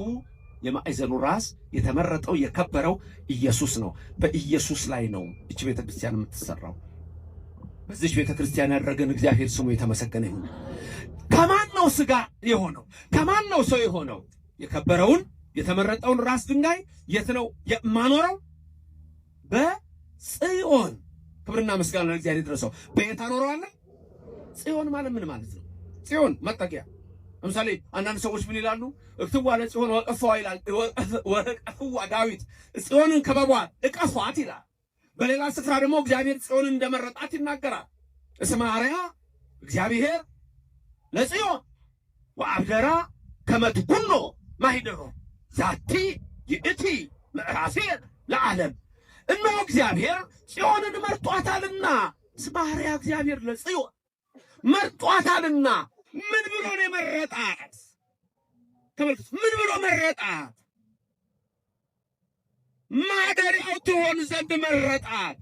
የማዕዘኑ ራስ የተመረጠው የከበረው ኢየሱስ ነው። በኢየሱስ ላይ ነው እቺ ቤተክርስቲያን የምትሰራው። በዚች ቤተክርስቲያን ያደረገን እግዚአብሔር ስሙ የተመሰገነ ይሁን። ከማን ነው ሥጋ የሆነው? ከማን ነው ሰው የሆነው? የከበረውን የተመረጠውን ራስ ድንጋይ የት ነው የማኖረው? በጽዮን። ክብርና ምስጋና ለእግዚአብሔር ይድረሰው። በየት አኖረዋለሁ? ጽዮን ማለት ምን ማለት ነው? ጽዮን መጠጊያ። ለምሳሌ አንዳንድ ሰዎች ምን ይላሉ? እክትዋ ለጽዮን ወቀፈዋ ይላል። ወቀፈዋ ዳዊት ጽዮንን ከበቧት እቀፏት ይላል። በሌላ ስፍራ ደግሞ እግዚአብሔር ጽዮንን እንደመረጣት ይናገራል። እስመ አርያ እግዚአብሔር ለጽዮን ወአብደራ ከመትኩኖ ማሂደሮ ዛቲ ይእቲ ምዕራፌ ለዓለም። እነሆ እግዚአብሔር ጽዮንን መርጧታልና፣ ስማርያ እግዚአብሔር ለጽዮን መርጧታልና። ምን ብሎ ነው የመረጣት? ተመልከቱ፣ ምን ብሎ መረጣት? ማደሪያው ትሆን ዘንድ መረጣት።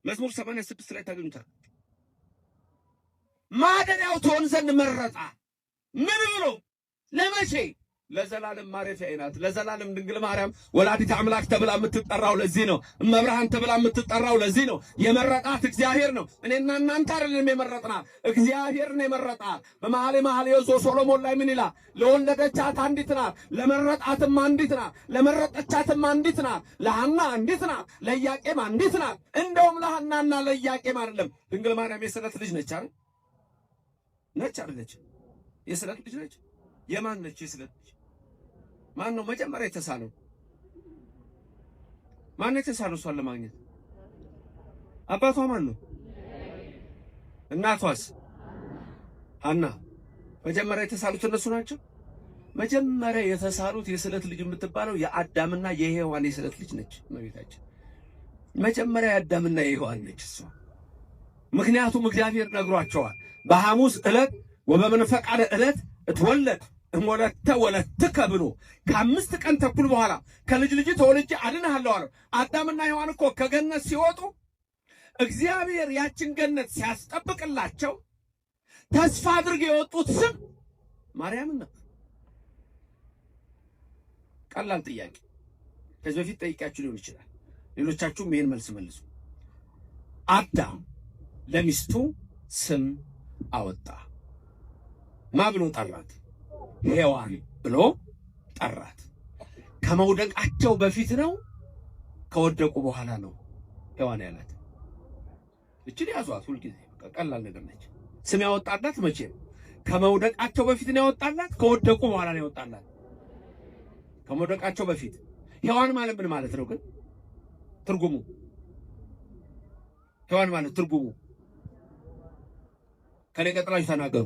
መዝሙር 86 ላይ ታገኙታል። ማደሪያው ትሆን ዘንድ መረጣት። ምን ብሎ? ለመቼ? ለዘላለም ማረፊያዬ ናት። ለዘላለም ድንግል ማርያም ወላዲተ አምላክ ተብላ የምትጠራው ለዚህ ነው። እመብርሃን ተብላ የምትጠራው ለዚህ ነው። የመረጣት እግዚአብሔር ነው። እኔና እናንተ አይደለም የመረጥናት፣ እግዚአብሔር ነው የመረጣት። በመኃልየ መኃልይ ሶሎሞን ላይ ምን ይላል? ለወለደቻት አንዲት ናት፣ ለመረጣትም አንዲት ናት፣ ለመረጠቻትም አንዲት ናት፣ ለሐና አንዲት ናት፣ ለኢያቄም አንዲት ናት። እንደውም ለሐናና ለኢያቄም አይደለም፣ ድንግል ማርያም የስለት ልጅ ነች አይደል? ነች አይደለች? የስለት ልጅ ነች። የማን ነች የስለት ልጅ? ማን ነው መጀመሪያ የተሳለው? ማን ነው የተሳለው? እሷን ለማግኘት አባቷ ማን ነው? እናቷስ? ሐና። መጀመሪያ የተሳሉት እነሱ ናቸው። መጀመሪያ የተሳሉት የስለት ልጅ የምትባለው የአዳምና የሔዋን የስለት ልጅ ነች እመቤታችን። መጀመሪያ የአዳምና የሔዋን ነች እሷ። ምክንያቱም እግዚአብሔር ነግሯቸዋል። በሐሙስ ዕለት ወበመንፈቃለ ዕለት እትወለድ እሞለተ ወለትከ ብሎ ከ5 ቀን ተኩል በኋላ ከልጅ ልጅ ተወልጄ አድንሃለሁ አለው። አዳምና ሔዋን እኮ ከገነት ሲወጡ እግዚአብሔር ያችን ገነት ሲያስጠብቅላቸው ተስፋ አድርገው የወጡት ስም ማርያም ነው። ቀላል ጥያቄ ከዚህ በፊት ጠይቃችሁ ሊሆን ይችላል። ሌሎቻችሁም ይሄን መልስ መልሱ። አዳም ለሚስቱ ስም አወጣ። ማ ብሎ ጠራት? ሔዋን ብሎ ጠራት። ከመውደቃቸው በፊት ነው ከወደቁ በኋላ ነው ሔዋን ያላት? እቺን ያዟት። ሁልጊዜ ቀላል ነገር ነች። ስም ያወጣላት መቼ ነው? ከመውደቃቸው በፊት ነው ያወጣላት? ከወደቁ በኋላ ነው ያወጣላት? ከመውደቃቸው በፊት። ሔዋን ማለት ምን ማለት ነው ግን? ትርጉሙ ሔዋን ማለት ትርጉሙ ከኔ ቀጥላችሁ ተናገሩ።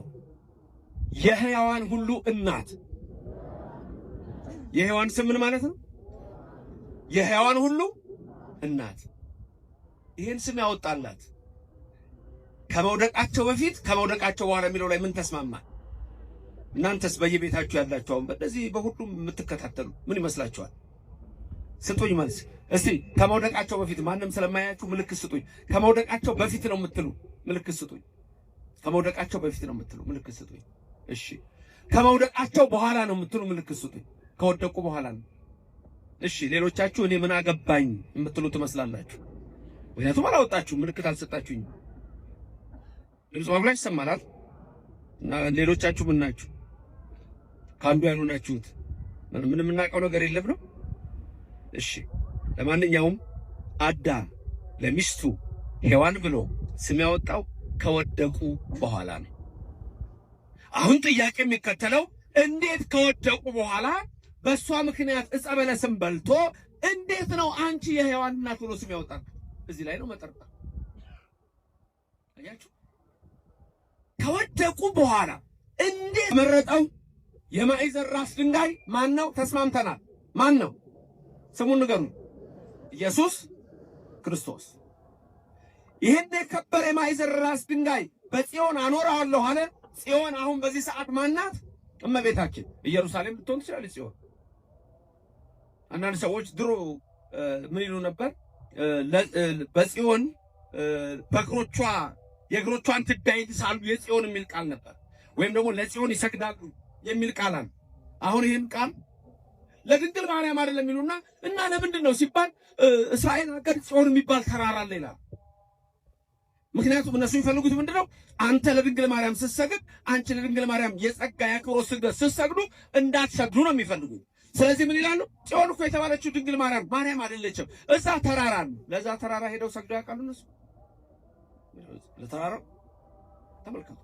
የሕያዋን ሁሉ እናት። የሔዋን ስም ምን ማለት ነው? የሕያዋን ሁሉ እናት። ይሄን ስም ያወጣላት ከመውደቃቸው በፊት ከመውደቃቸው በኋላ የሚለው ላይ ምን ተስማማል? እናንተስ በየቤታችሁ ያላችሁ አሁን በእነዚህ በሁሉም የምትከታተሉ ምን ይመስላችኋል? ስጡኝ መልስ እስቲ። ከመውደቃቸው በፊት ማንም ስለማያችሁ ምልክት ስጡኝ። ከመውደቃቸው በፊት ነው የምትሉ ምልክት ስጡኝ። ከመውደቃቸው በፊት ነው የምትሉ ምልክት ስጡኝ። እሺ ከመውደቃቸው በኋላ ነው የምትሉ ምልክት ስጡኝ። ከወደቁ በኋላ ነው። እሺ ሌሎቻችሁ እኔ ምን አገባኝ የምትሉ ትመስላላችሁ። ምክንያቱም አላወጣችሁ ምልክት አልሰጣችሁኝ። ድምፅ ማጉላት ይሰማል። እና ሌሎቻችሁ ምን ናችሁ? ካንዱ ያልሆናችሁት ምንም የምናውቀው ነገር የለም ነው። እሺ ለማንኛውም አዳም ለሚስቱ ሔዋን ብሎ ስም ያወጣው ከወደቁ በኋላ ነው። አሁን ጥያቄ የሚከተለው እንዴት ከወደቁ በኋላ በእሷ ምክንያት ዕፀ በለስን በልቶ እንዴት ነው አንቺ የሔዋን እናት ብሎ ስም ያወጣል? እዚህ ላይ ነው መጠርጠር። አያችሁ? ከወደቁ በኋላ እንዴት መረጠው? የማዕዘን ራስ ድንጋይ ማን ነው? ተስማምተናል። ማን ነው? ስሙን ንገሩ። ኢየሱስ ክርስቶስ። ይሄን የከበረ የማዕዘን ራስ ድንጋይ በጽዮን አኖረዋለሁ አለ። ጽዮን አሁን በዚህ ሰዓት ማናት? እመቤታችን። ኢየሩሳሌም ልትሆን ትችላለች ጽዮን። አንዳንድ ሰዎች ድሮ ምን ይሉ ነበር? በጽዮን በእግሮቿ የእግሮቿን ትቢያ ይልሳሉ የጽዮን የሚል ቃል ነበር። ወይም ደግሞ ለጽዮን ይሰግዳሉ የሚል ቃል አለ። አሁን ይህን ቃል ለድንግል ማርያም አይደለም የሚሉና እና ለምንድን ነው ሲባል እስራኤል ሀገር ጽዮን የሚባል ተራራ አለ ይላል። ምክንያቱም እነሱ የሚፈልጉት ምንድነው? አንተ ለድንግል ማርያም ስትሰግድ፣ አንቺ ለድንግል ማርያም የጸጋ የአክብሮት ስግደት ስትሰግዱ እንዳትሰግዱ ነው የሚፈልጉት። ስለዚህ ምን ይላሉ? ጽዮን እኮ የተባለችው ድንግል ማርያም አይደለችም፣ እዛ ተራራ ነው። ለዛ ተራራ ሄደው ሰግደው ያውቃሉ እነሱ? ለተራራው ተመልከቱ።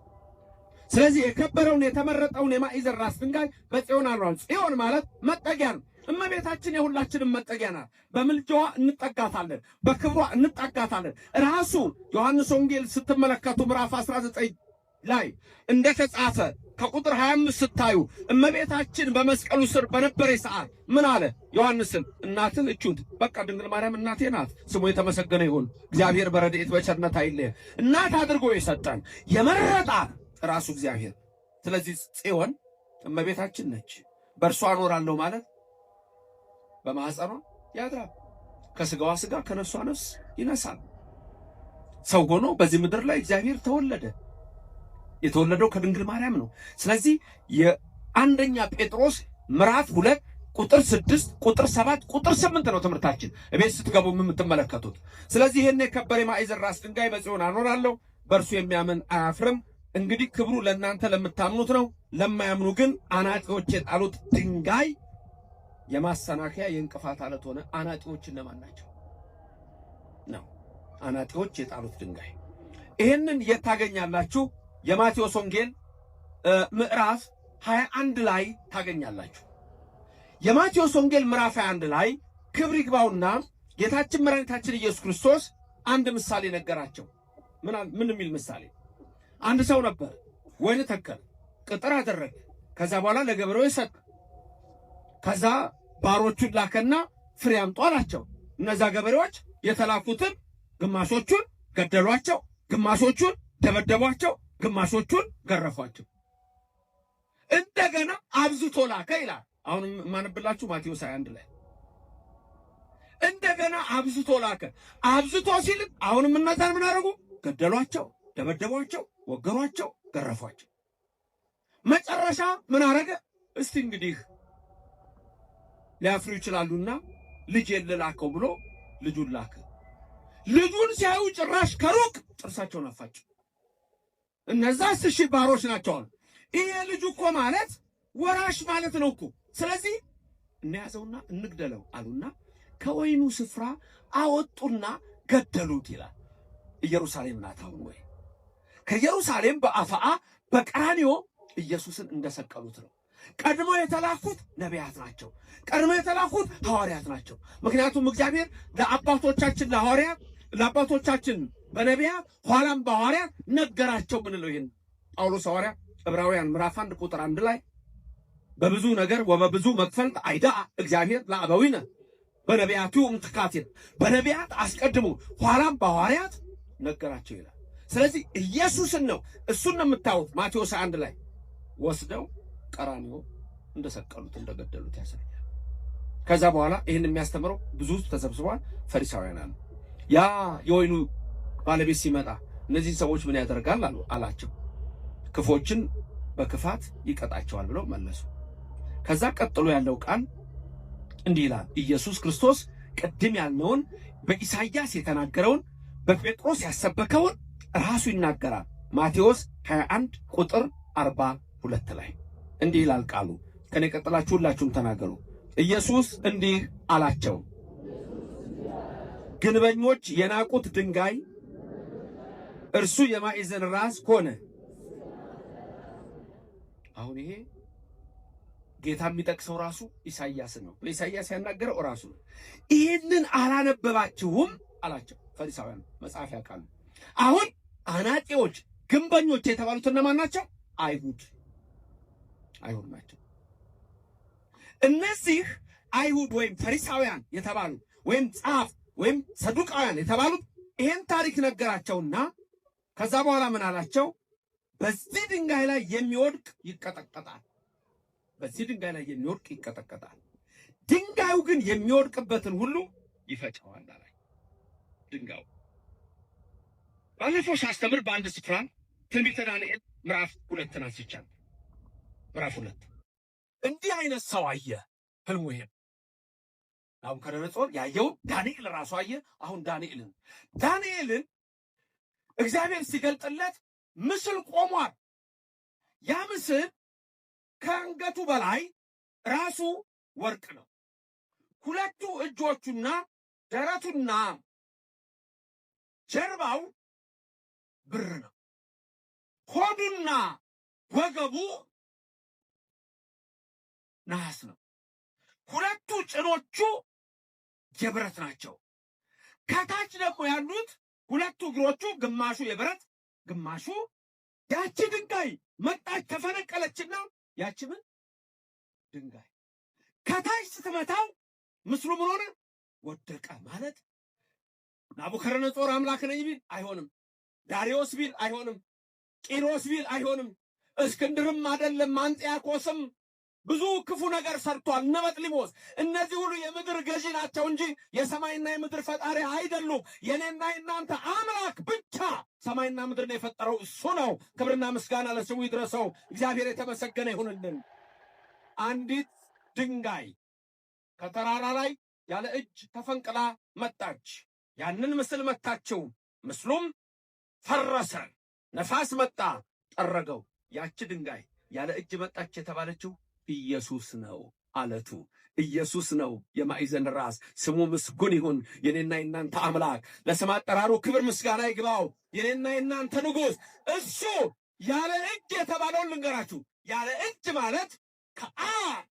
ስለዚህ የከበረውን የተመረጠውን የማዕዘን ራስ ድንጋይ በጽዮን አኖረዋል። ጽዮን ማለት መጠጊያ ነው። እመቤታችን የሁላችንም መጠጊያ ናት። በምልጃዋ እንጠጋታለን፣ በክብሯ እንጠጋታለን። ራሱ ዮሐንስ ወንጌል ስትመለከቱ ምዕራፍ 19 ላይ እንደተጻፈ ከቁጥር 25 ስታዩ እመቤታችን በመስቀሉ ስር በነበረ ሰዓት ምን አለ? ዮሐንስን እናትን እቹት በቃ ድንግል ማርያም እናቴ ናት፣ ስሙ የተመሰገነ ይሁን፣ እግዚአብሔር በረድኤት በቸርነት አይለየን። እናት አድርጎ የሰጠን የመረጣት ራሱ እግዚአብሔር። ስለዚህ ጽዮን እመቤታችን ነች። በእርሷ እኖራለሁ ማለት በማኅፀኗ ያድራል፣ ከስጋዋ ስጋ ከነፍሷ ነፍስ ይነሳል። ሰው ሆኖ በዚህ ምድር ላይ እግዚአብሔር ተወለደ። የተወለደው ከድንግል ማርያም ነው። ስለዚህ የአንደኛ ጴጥሮስ ምዕራፍ 2 ቁጥር 6 ቁጥር 7 ቁጥር 8 ነው ትምህርታችን እቤት ስትገቡ የምትመለከቱት። ስለዚህ ይህን የከበረ የማዕዘን ራስ ድንጋይ በጽዮን አኖራለሁ፣ በእርሱ የሚያምን አያፍርም። እንግዲህ ክብሩ ለእናንተ ለምታምኑት ነው። ለማያምኑ ግን አናጢዎች የጣሉት ድንጋይ የማሰናከያ የእንቅፋት አለት ሆነ። አናጢዎች እነማን ናቸው ነው? አናጢዎች የጣሉት ድንጋይ። ይህንን የት ታገኛላችሁ? የማቴዎስ ወንጌል ምዕራፍ 21 ላይ ታገኛላችሁ። የማቴዎስ ወንጌል ምዕራፍ 21 ላይ ክብር ይግባውና ጌታችን መድኃኒታችን ኢየሱስ ክርስቶስ አንድ ምሳሌ ነገራቸው። ምን የሚል ምሳሌ? አንድ ሰው ነበር፣ ወይን ተከለ፣ ቅጥር አደረገ። ከዛ በኋላ ለገበሬዎች ሰጠ። ከዛ ባሮቹን ላከና ፍሬ አምጡ አላቸው። እነዛ ገበሬዎች የተላኩትን ግማሾቹን ገደሏቸው፣ ግማሾቹን ደበደቧቸው፣ ግማሾቹን ገረፏቸው። እንደገና አብዝቶ ላከ ይላል። አሁን ማነብላችሁ ማቴዎስ 21 ላይ እንደገና አብዝቶ ላከ። አብዝቶ ሲል አሁንም እነዛን ምን አደረጉ? ገደሏቸው፣ ደበደቧቸው፣ ወገሯቸው፣ ገረፏቸው። መጨረሻ ምን አረገ? እስቲ እንግዲህ ሊያፍሩ ይችላሉና ልጄን ልላከው ብሎ ልጁን ላከ። ልጁን ሲያዩ ጭራሽ ከሩቅ ጥርሳቸውን አፋቸው። እነዛስ እሺ ባሮች ናቸው አሉ። ይሄ ልጁ እኮ ማለት ወራሽ ማለት ነው እኮ። ስለዚህ እንያዘውና እንግደለው አሉና ከወይኑ ስፍራ አወጡና ገደሉት ይላል። ኢየሩሳሌም ናት አሁን ወይ ከኢየሩሳሌም በአፋአ በቀራንዮ ኢየሱስን እንደሰቀሉት ነው። ቀድሞ የተላኩት ነቢያት ናቸው። ቀድሞ የተላኩት ሐዋርያት ናቸው። ምክንያቱም እግዚአብሔር ለአባቶቻችን ለሐዋርያት ለአባቶቻችን በነቢያት ኋላም በሐዋርያት ነገራቸው። ምን ነው ይሄን ጳውሎስ ሐዋርያ ዕብራውያን ምዕራፍ 1 ቁጥር 1 ላይ በብዙ ነገር ወበብዙ መክፈልት አይዳአ እግዚአብሔር ለአበዊነ በነቢያቱ እምትካቴን በነቢያት አስቀድሞ ኋላም በሐዋርያት ነገራቸው ይላል። ስለዚህ ኢየሱስን ነው እሱን ነው የምታዩት። ማቴዎስ 1 ላይ ወስደው ቀራንዮ እንደሰቀሉት እንደገደሉት ያሳያል። ከዛ በኋላ ይህን የሚያስተምረው ብዙ ተሰብስቧል። ፈሪሳውያን አሉ። ያ የወይኑ ባለቤት ሲመጣ እነዚህ ሰዎች ምን ያደርጋል አላቸው። ክፎችን በክፋት ይቀጣቸዋል ብለው መለሱ። ከዛ ቀጥሎ ያለው ቃል እንዲህ ይላል። ኢየሱስ ክርስቶስ ቅድም ያልነውን በኢሳይያስ የተናገረውን በጴጥሮስ ያሰበከውን ራሱ ይናገራል። ማቴዎስ 21 ቁጥር 42 ላይ እንዲህ ይላል ቃሉ። ከኔ ቀጥላችሁ ሁላችሁም ተናገሩ። ኢየሱስ እንዲህ አላቸው፣ ግንበኞች የናቁት ድንጋይ እርሱ የማዕዘን ራስ ሆነ። አሁን ይሄ ጌታ የሚጠቅሰው ራሱ ኢሳይያስን ነው። ለኢሳይያስ ያናገረው ራሱ ነው። ይህንን አላነበባችሁም አላቸው። ፈሪሳውያን መጽሐፍ ያውቃሉ። አሁን አናጢዎች ግንበኞች የተባሉት እነማን ናቸው? አይሁድ ናቸው። እነዚህ አይሁድ ወይም ፈሪሳውያን የተባሉ ወይም ጻፍ ወይም ሰዱቃውያን የተባሉት ይሄን ታሪክ ነገራቸውና ከዛ በኋላ ምን አላቸው? በዚህ ድንጋይ ላይ የሚወድቅ ይቀጠቀጣል። በዚህ ድንጋይ ላይ የሚወድቅ ይቀጠቀጣል። ድንጋዩ ግን የሚወድቅበትን ሁሉ ይፈጨዋል አለ። ድንጋዩ ባለፈው ሳስተምር በአንድ ስፍራ ትንቢተ ዳንኤል ምዕራፍ 2 አንስቻለሁ። ምዕራፍ 2 እንዲህ አይነት ሰው አየ። ህልሙ ይሄ ናቡከደነፆር ያየው ዳንኤል ራሱ አየ። አሁን ዳንኤልን እግዚአብሔር ሲገልጥለት ምስል ቆሟል። ያ ምስል ከአንገቱ በላይ ራሱ ወርቅ ነው። ሁለቱ እጆቹና ደረቱና ጀርባው ብር ነው። ሆዱና ወገቡ ነሐስ ነው። ሁለቱ ጭኖቹ የብረት ናቸው። ከታች ደግሞ ያሉት ሁለቱ እግሮቹ ግማሹ የብረት ግማሹ ያቺ ድንጋይ መጣች ተፈነቀለችና ያቺ ምን ድንጋይ ከታች ስትመታው ምስሉ ምን ሆነ? ወደቀ። ማለት ናቡከደነፆር አምላክ ነኝ ቢል አይሆንም። ዳሪዮስ ቢል አይሆንም። ቂሮስ ቢል አይሆንም። እስክንድርም አይደለም። አንጢያኮስም ብዙ ክፉ ነገር ሰርቷል። እነ በጥሊሞስ እነዚህ ሁሉ የምድር ገዢ ናቸው እንጂ የሰማይና የምድር ፈጣሪ አይደሉም። የኔና የናንተ አምላክ ብቻ ሰማይና ምድርን የፈጠረው እሱ ነው። ክብርና ምስጋና ለስሙ ይድረሰው። እግዚአብሔር የተመሰገነ ይሁንልን። አንዲት ድንጋይ ከተራራ ላይ ያለ እጅ ተፈንቅላ መጣች። ያንን ምስል መታችው። ምስሉም ፈረሰ። ነፋስ መጣ ጠረገው። ያቺ ድንጋይ ያለ እጅ መጣች የተባለችው ኢየሱስ ነው። አለቱ ኢየሱስ ነው። የማዕዘን ራስ ስሙ ምስጉን ይሁን። የኔና የናንተ አምላክ ለስም አጠራሩ ክብር ምስጋና ይግባው። የኔና የናንተ ንጉሥ እሱ ያለ እጅ የተባለውን ልንገራችሁ። ያለ እጅ ማለት ከአብ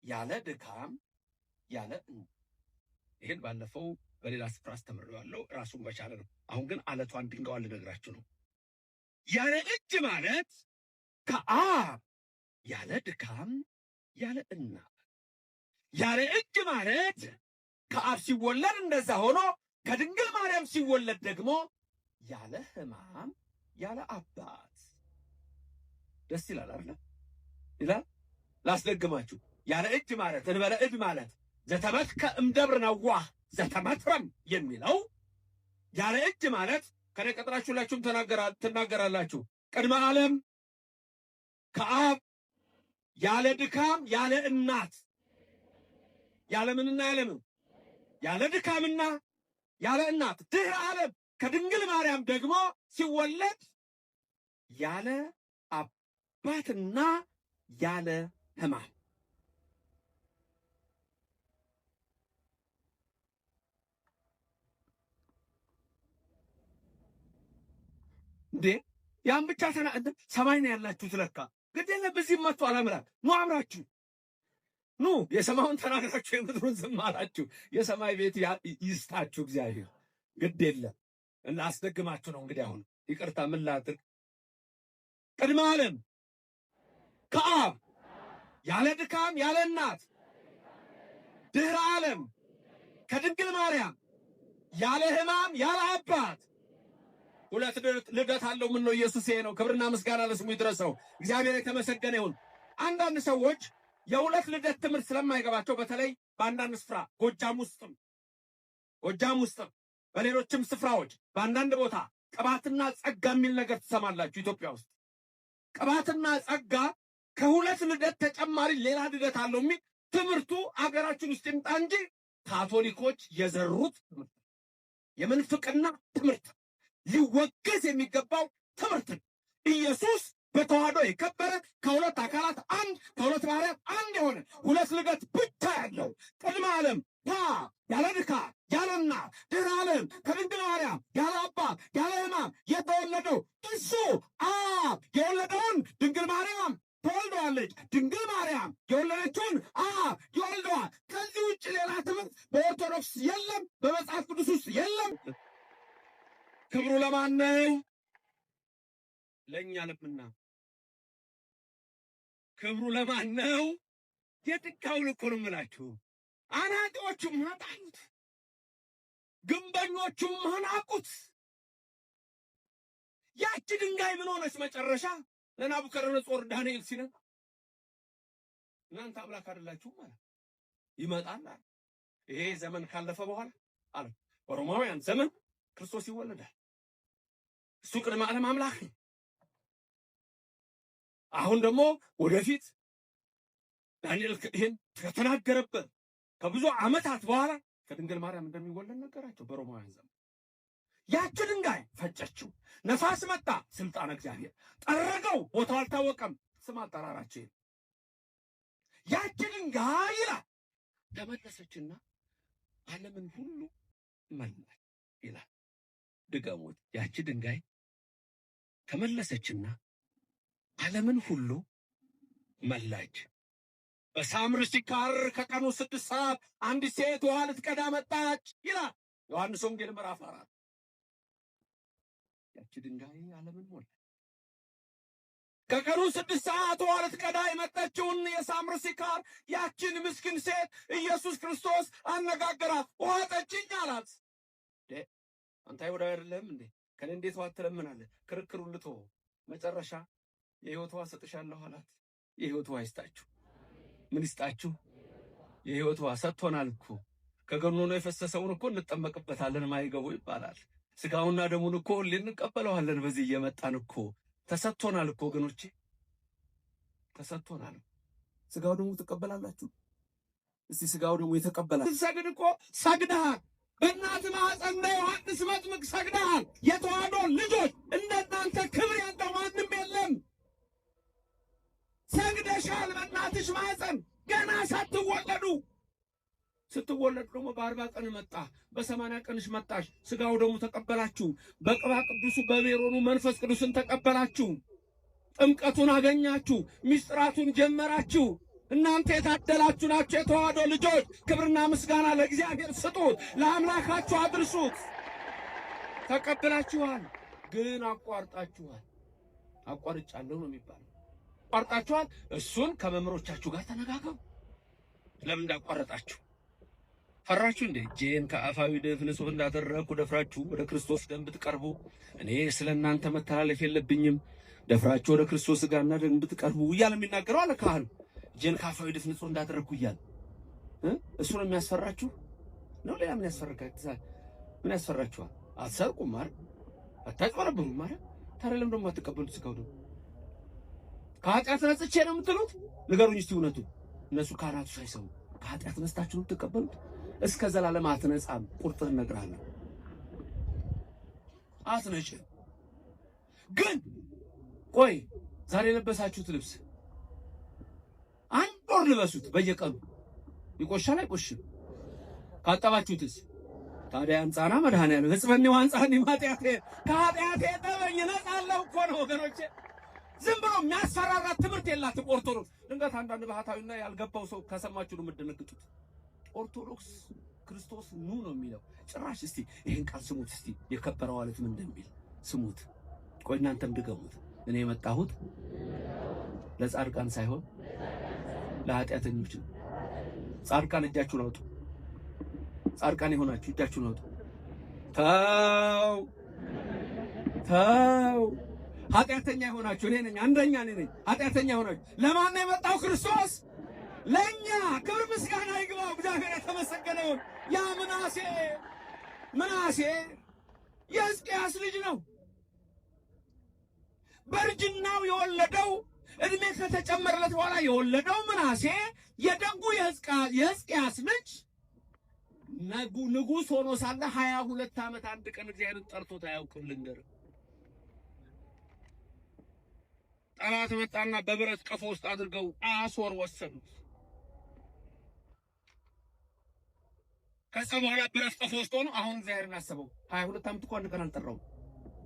ያለ ድካም ያለ ይሄን ባለፈው በሌላ ስፍራ አስተምሬዋለሁ። ራሱን በቻለ ነው። አሁን ግን አለቷን ድንጋዋን ልነግራችሁ ነው። ያለ እጅ ማለት ከአብ ያለ ድካም ያለ እናት። ያለ እጅ ማለት ከአብ ሲወለድ እንደዛ ሆኖ ከድንግል ማርያም ሲወለድ ደግሞ ያለ ሕማም ያለ አባት። ደስ ይላል አይደል? ይላል። ላስደግማችሁ። ያለ እጅ ማለት እንበለ እድ ማለት ዘተመትከ እምደብር ነዋህ ዘተመትረም የሚለው ያለ እጅ ማለት ከኔ ቀጥራችሁ ሁላችሁም ትናገራላችሁ። ቅድመ ዓለም ከአብ ያለ ድካም ያለ እናት ያለ ምንና ያለ ምን ያለ ድካምና ያለ እናት ድህረ ዓለም ከድንግል ማርያም ደግሞ ሲወለድ ያለ አባትና ያለ ሕማም። እንዴ ያን ብቻ ሰማይ ነው ያላችሁት ለካ። ግድ የለም በዚህ መጥቶ አላምራክ ኑ አምራችሁ ኑ። የሰማዩን ተናግራችሁ የምድሩን ዝም አላችሁ። የሰማይ ቤት ይስጣችሁ እግዚአብሔር። ግድ የለም እናስደግማችሁ ነው። እንግዲህ አሁን ይቅርታ ምን ላድርግ? ቅድመ ዓለም ከአብ ያለ ድካም ያለ እናት ድህረ ዓለም ከድንግል ማርያም ያለ ሕማም ያለ አባት ሁለት ልደት አለው። ምን ነው ኢየሱስ ይሄ ነው። ክብርና ምስጋና ለስሙ ይድረሰው። እግዚአብሔር የተመሰገነ ይሁን። አንዳንድ ሰዎች የሁለት ልደት ትምህርት ስለማይገባቸው በተለይ በአንዳንድ ስፍራ ጎጃም ውስጥም በሌሎችም ስፍራዎች በአንዳንድ ቦታ ቅባትና ጸጋ የሚል ነገር ትሰማላችሁ። ኢትዮጵያ ውስጥ ቅባትና ጸጋ ከሁለት ልደት ተጨማሪ ሌላ ልደት አለው የሚል ትምህርቱ አገራችን ውስጥ ይምጣ እንጂ ካቶሊኮች የዘሩት ትምህርት የምንፍቅና ትምህርት ሊወገዝ የሚገባው ትምህርት። ኢየሱስ በተዋህዶ የከበረ ከሁለት አካላት አንድ ከሁለት ባህርያት አንድ የሆነ ሁለት ልደት ብቻ ያለው ቅድመ ዓለም ያለ ድካም ያለ እናት ድህረ ዓለም ከድንግል ማርያም ያለ አባት ያለ ሕማም የተወለደው እሱ አብ የወለደውን ድንግል ማርያም ተወልደዋለች። ድንግል ማርያም የወለደችውን አብ ይወልደዋል። ከዚህ ውጭ ሌላ ትምህርት በኦርቶዶክስ የለም፣ በመጽሐፍ ቅዱስ ውስጥ የለም። ክብሩ ለማን ነው? ለእኛ ልብና ክብሩ ለማን ነው? የጥቃውን እኮ ነው የምላችሁ። አናጢዎቹም አጣሉት፣ ግንበኞቹም አናቁት። ያቺ ድንጋይ ምን ሆነች መጨረሻ? ለናቡከደነፆር ዳንኤል ሲነግር እናንተ አምላክ አይደላችሁም አለ። ይመጣል አለ። ይሄ ዘመን ካለፈ በኋላ አለ በሮማውያን ዘመን ክርስቶስ ይወለዳል። እሱ ቅድመ ዓለም አምላክ ነው። አሁን ደግሞ ወደፊት ዳንኤል ይሄን ከተናገረበት ከብዙ ዓመታት በኋላ ከድንግል ማርያም እንደሚወለድ ነገራቸው በሮማውያን ዘመን። ያቺ ድንጋይ ፈጨችው። ነፋስ መጣ፣ ስልጣን እግዚአብሔር ጠረገው። ቦታው አልታወቀም፣ ስም አጠራራቸው። ያቺ ድንጋይ ይላል ተመለሰችና ዓለምን ሁሉ መላች ይላል። ድገሙት። ያቺ ድንጋይ ተመለሰችና ዓለምን ሁሉ መላች። በሳምር ሲካር ከቀኑ 6 ሰዓት አንዲት ሴት ውሃ ልትቀዳ መጣች ይላል ዮሐንስ ወንጌል ምዕራፍ 4። ያቺ ድንጋይ ዓለምን ሞላች። ከቀኑ 6 ሰዓት ውሃ ልትቀዳ የመጣችውን የሳምር ሲካር ያችን ምስኪን ሴት ኢየሱስ ክርስቶስ አነጋገራት። ውሃ ጠጪኝ አላት። አንተ አይሁዳዊ አይደለም እንዴ? ከኔ እንዴት ውሃ ትለምናለህ? ክርክሩን ልቶ መጨረሻ የሕይወት ውሃ ሰጥሻለሁ አላት። የሕይወት ውሃ ይስጣችሁ። ምን ይስጣችሁ? የሕይወት ውሃ ሰጥቶናል እኮ። ከገኖ ነው የፈሰሰውን እኮ እንጠመቅበታለን ማይገቡ ይባላል። ስጋውና ደሙን እኮ እንቀበለዋለን። በዚህ እየመጣን እኮ ተሰጥቶናል እኮ ወገኖቼ፣ ተሰጥቶናል። ስጋው ደሙ ትቀበላላችሁ? እስቲ ስጋው ደሙ የተቀበላችሁ ሰግድ እኮ ሰግደሃል። በእናት ማኅፀን ለዮሐንስ መጥምቅ ሰግደሃል። የተዋሕዶ ልጆች እንደናንተ ክብር ያለው ማንም የለም። ሰግደሻል በእናትሽ ማኅፀን ገና ሳትወለዱ። ስትወለዱ ደግሞ በ40 ቀን መጣ፣ በ80 ቀንሽ መጣሽ። ስጋው ደግሞ ተቀበላችሁ። በቅባ ቅዱሱ በሜሮኑ መንፈስ ቅዱስን ተቀበላችሁ። ጥምቀቱን አገኛችሁ። ሚስጥራቱን ጀመራችሁ። እናንተ የታደላችሁ ናችሁ የተዋሕዶ ልጆች። ክብርና ምስጋና ለእግዚአብሔር ስጡት፣ ለአምላካችሁ አድርሱት። ተቀብላችኋል፣ ግን አቋርጣችኋል። አቋርጫለሁ ነው የሚባለው። አቋርጣችኋል። እሱን ከመምህሮቻችሁ ጋር ተነጋገሩ። ለምን እንዳቋረጣችሁ ፈራችሁ እንዴ? እጄን ከአፋዊ ደፍ ንጹሕ እንዳደረግኩ ደፍራችሁ ወደ ክርስቶስ ደም ብትቀርቡ እኔ ስለ እናንተ መተላለፍ የለብኝም። ደፍራችሁ ወደ ክርስቶስ ሥጋና ደም ብትቀርቡ እያለ የሚናገረው አለ ካህኑ። እጄን ከአፋዊ ደፍ ንጹሕ እንዳደረግኩ እያለ እሱ ነው የሚያስፈራችሁ ነው? ሌላ ምን ያስፈራችኋል? ምን ያስፈራችኋል? አትሰርቁም ማለት አታጭበረብሩም ማለት። ታዲያ ለምን ደግሞ አትቀበሉት? ሥጋው ደሙ ከኃጢአት ነጽቼ ነው የምትሉት? ንገሩኝ እስቲ እውነቱን። እነሱ ካህናቱ ሳይሰሙ ከኃጢአት ነጽታችሁ ነው የምትቀበሉት? እስከ ዘላለም አትነጻም። ቁርጥህን እነግርሃለሁ፣ አትነጭም። ግን ቆይ ዛሬ የለበሳችሁት ልብስ 1 ወር ልበሱት በየቀኑ ይቆሻል አይቆሽም? ካጠባችሁትስ? ታዲያ አንጻና መድኃኔዓለም ሕጽበኒ ወአንጻኒ እምኃጢአቴ፣ ከኃጢአቴ ጠበኝ እነጻለሁ እኮ ነው ወገኖቼ። ዝም ብሎ የሚያስፈራራ ትምህርት የላትም ኦርቶዶክስ። ድንገት አንዳንድ ባህታዊና ያልገባው ሰው ከሰማችሁ ነው የምትደነግጡት። ኦርቶዶክስ ክርስቶስ ኑ ነው የሚለው። ጭራሽ እስቲ ይሄን ቃል ስሙት፣ እስቲ የከበረው ማለት ምን እንደሚል ስሙት። ቆይ እናንተም ድገሙት። እኔ የመጣሁት ለጻድቃን ሳይሆን ለኃጢአተኞች ነው። ጻድቃን እጃችሁን አውጡ። ጻድቃን የሆናችሁ እጃችሁን አውጡ። ተው ኃጢአተኛ የሆናችሁ እኔ ነኝ፣ አንደኛ እኔ ነኝ። ኃጢአተኛ የሆናችሁ ለማን ነው የመጣው? ክርስቶስ ለእኛ። ክብር ምስጋና ይግባው፣ እግዚአብሔር የተመሰገነውን። ያ ምናሴ የሕዝቅያስ ልጅ ነው። በእርጅናው የወለደው እድሜ ከተጨመረለት በኋላ የወለደው ምናሴ የደጉ የሕዝቅያስ ልጅ ንጉሥ ሆኖ ሳለ 22 ዓመት አንድ ቀን እግዚአብሔርን ጠርቶት አያውቅም። ልንገርህ፣ ጠላት መጣና በብረት ቀፎ ውስጥ አድርገው አሶር ወሰዱት። ከዛ በኋላ ብረት ቀፎ ውስጥ ሆኖ አሁን እግዚአብሔርን አሰበው። 22 ዓመት እኮ አንድ ቀን አልጠራውም።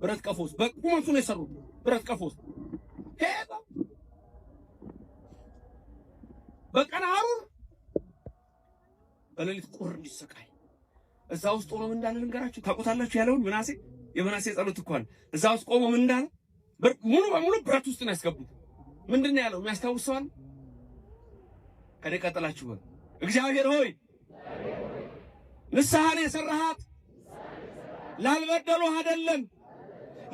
ብረት ቀፎ ውስጥ በቁመቱ ነው የሰሩት። ብረት ቀፎ ውስጥ ሄዳ በቀን ሐሩር በሌሊት ቁር እንዲሰቃይ እዛ ውስጥ ሆኖ ምን እንዳለ ልንገራችሁ። ታውቁታላችሁ ያለውን የምናሴ ጸሎት እኮ አለ። እዛ ውስጥ ቆሞ ምን እንዳለ ሙሉ በሙሉ ብረት ውስጥ ነው ያስገቡት። ምንድን ነው ያለው? የሚያስታውሰዋል? ከኔ ቀጥላችሁ እግዚአብሔር ሆይ ንስሐን የሰራሃት ላልበደሉ አይደለም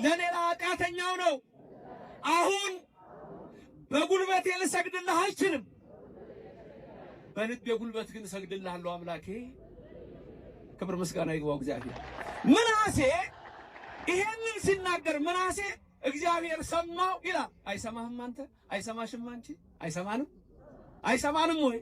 ለኔ ለኃጢአተኛው ነው። አሁን በጉልበቴ ልሰግድልህ አልችልም፣ በልቤ ጉልበት ግን እሰግድልሃለሁ አምላኬ። ክብር ምስጋና ይግባው እግዚአብሔር። ምናሴ ይሄንን ሲናገር ምናሴ እግዚአብሔር ሰማው ይላል። አይሰማህም አንተ? አይሰማሽም አንቺ? አይሰማንም ወይ?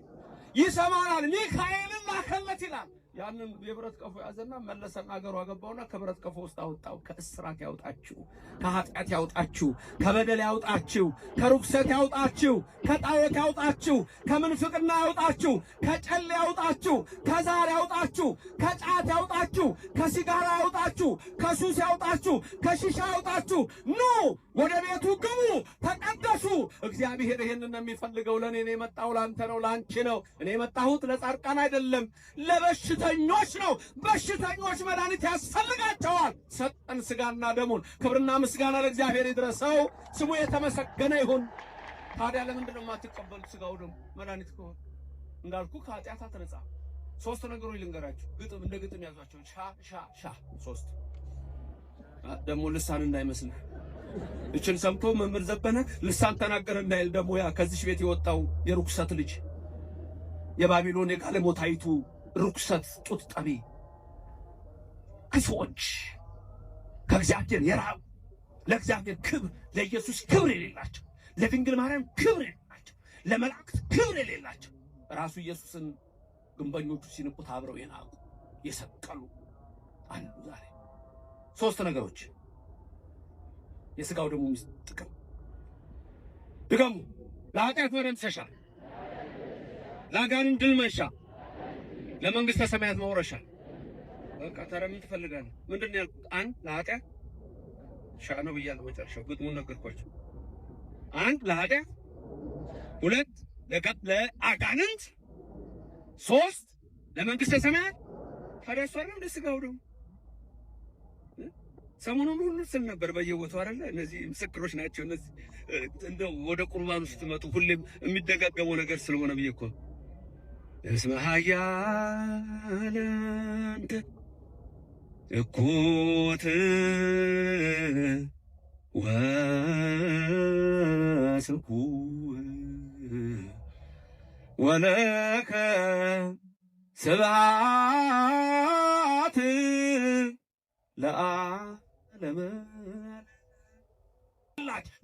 ይሰማናል። ሚካኤልን ላከለት ይላል። ያንን የብረት ቀፎ ያዘና መለሰና አገሩ አገባውና ከብረት ቀፎ ውስጥ አወጣው። ከእስራት ያውጣችሁ፣ ከኃጢአት ያውጣችሁ፣ ከበደል ያውጣችሁ፣ ከርኩሰት ያውጣችሁ፣ ከጣዖት ያውጣችሁ፣ ከምንፍቅና ያውጣችሁ፣ ከጨል ያውጣችሁ፣ ከዛር ያውጣችሁ፣ ከጫት ያውጣችሁ፣ ከሲጋራ ያውጣችሁ፣ ከሱስ ያውጣችሁ፣ ከሺሻ ያውጣችሁ። ኑ ወደ ቤቱ ግቡ፣ ተቀደሱ። እግዚአብሔር ይሄንን ነው የሚፈልገው። ለኔ ነው የመጣው፣ ላንተ ነው፣ ላንቺ ነው። እኔ የመጣሁት ለጻድቃን አይደለም ለበሽታ በሽተኞች ነው። በሽተኞች መድኃኒት ያስፈልጋቸዋል። ሰጠን ስጋና ደሙን። ክብርና ምስጋና ለእግዚአብሔር ይድረሰው፣ ስሙ የተመሰገነ ይሁን። ታዲያ ለምንድን ነው የማትቀበሉት? ስጋው ደሙ መድኃኒት ከሆነ እንዳልኩ ከኃጢአት አትነጻ። ሶስት ነገሮች ልንገራችሁ። ግጥም እንደ ግጥም ያዟቸው። ሻ ሶስት ደግሞ ልሳን እንዳይመስል እችን ሰምቶ መምህር ዘበነ ልሳን ተናገረ እንዳይል ደግሞ ያ ከዚህ ቤት የወጣው የርኩሰት ልጅ የባቢሎን የጋለሞታይቱ ርኩሰት ጡት ጠቢ ክፉዎች ከእግዚአብሔር የራቁ ለእግዚአብሔር ክብር ለኢየሱስ ክብር የሌላቸው ለድንግል ማርያም ክብር የሌላቸው ለመላእክት ክብር የሌላቸው ራሱ ኢየሱስን ግንበኞቹ ሲንቁት አብረው የናቁ የሰቀሉ አሉ። ዛሬ ሶስት ነገሮች የሥጋው ደሙ ጥቅም ድገሙ። ለኃጢአት መደምሰሻ፣ ለአጋንንት ድል መንሻ፣ ለመንግሥተ ሰማያት መውረሻ። በቃ ታዲያ ምን ትፈልጋለህ? ምንድን ነው ያልኩት? አንድ ለኃጢአት ሻ ነው ብያለሁ። መጨረሻው ግጥሙን ነገርኳቸው። አንድ ለኃጢአት፣ ሁለት ለአጋንንት፣ ሶስት ለመንግሥተ ሰማያት። ታዲያ እሱ አይደለም ለሥጋው ደሙ። ሰሞኑን ሁሉ ስል ነበር በየቦታው አይደለ? እነዚህ ምስክሮች ናቸው። እነዚህ እንደው ወደ ቁርባኑ ስትመጡ ሁሌም የሚደጋገመው ነገር ስለሆነ ብዬ እኮ እስመ ኃያል አንተ እኩት ወስኩር ወለከ ስብሐት ለዓለመ።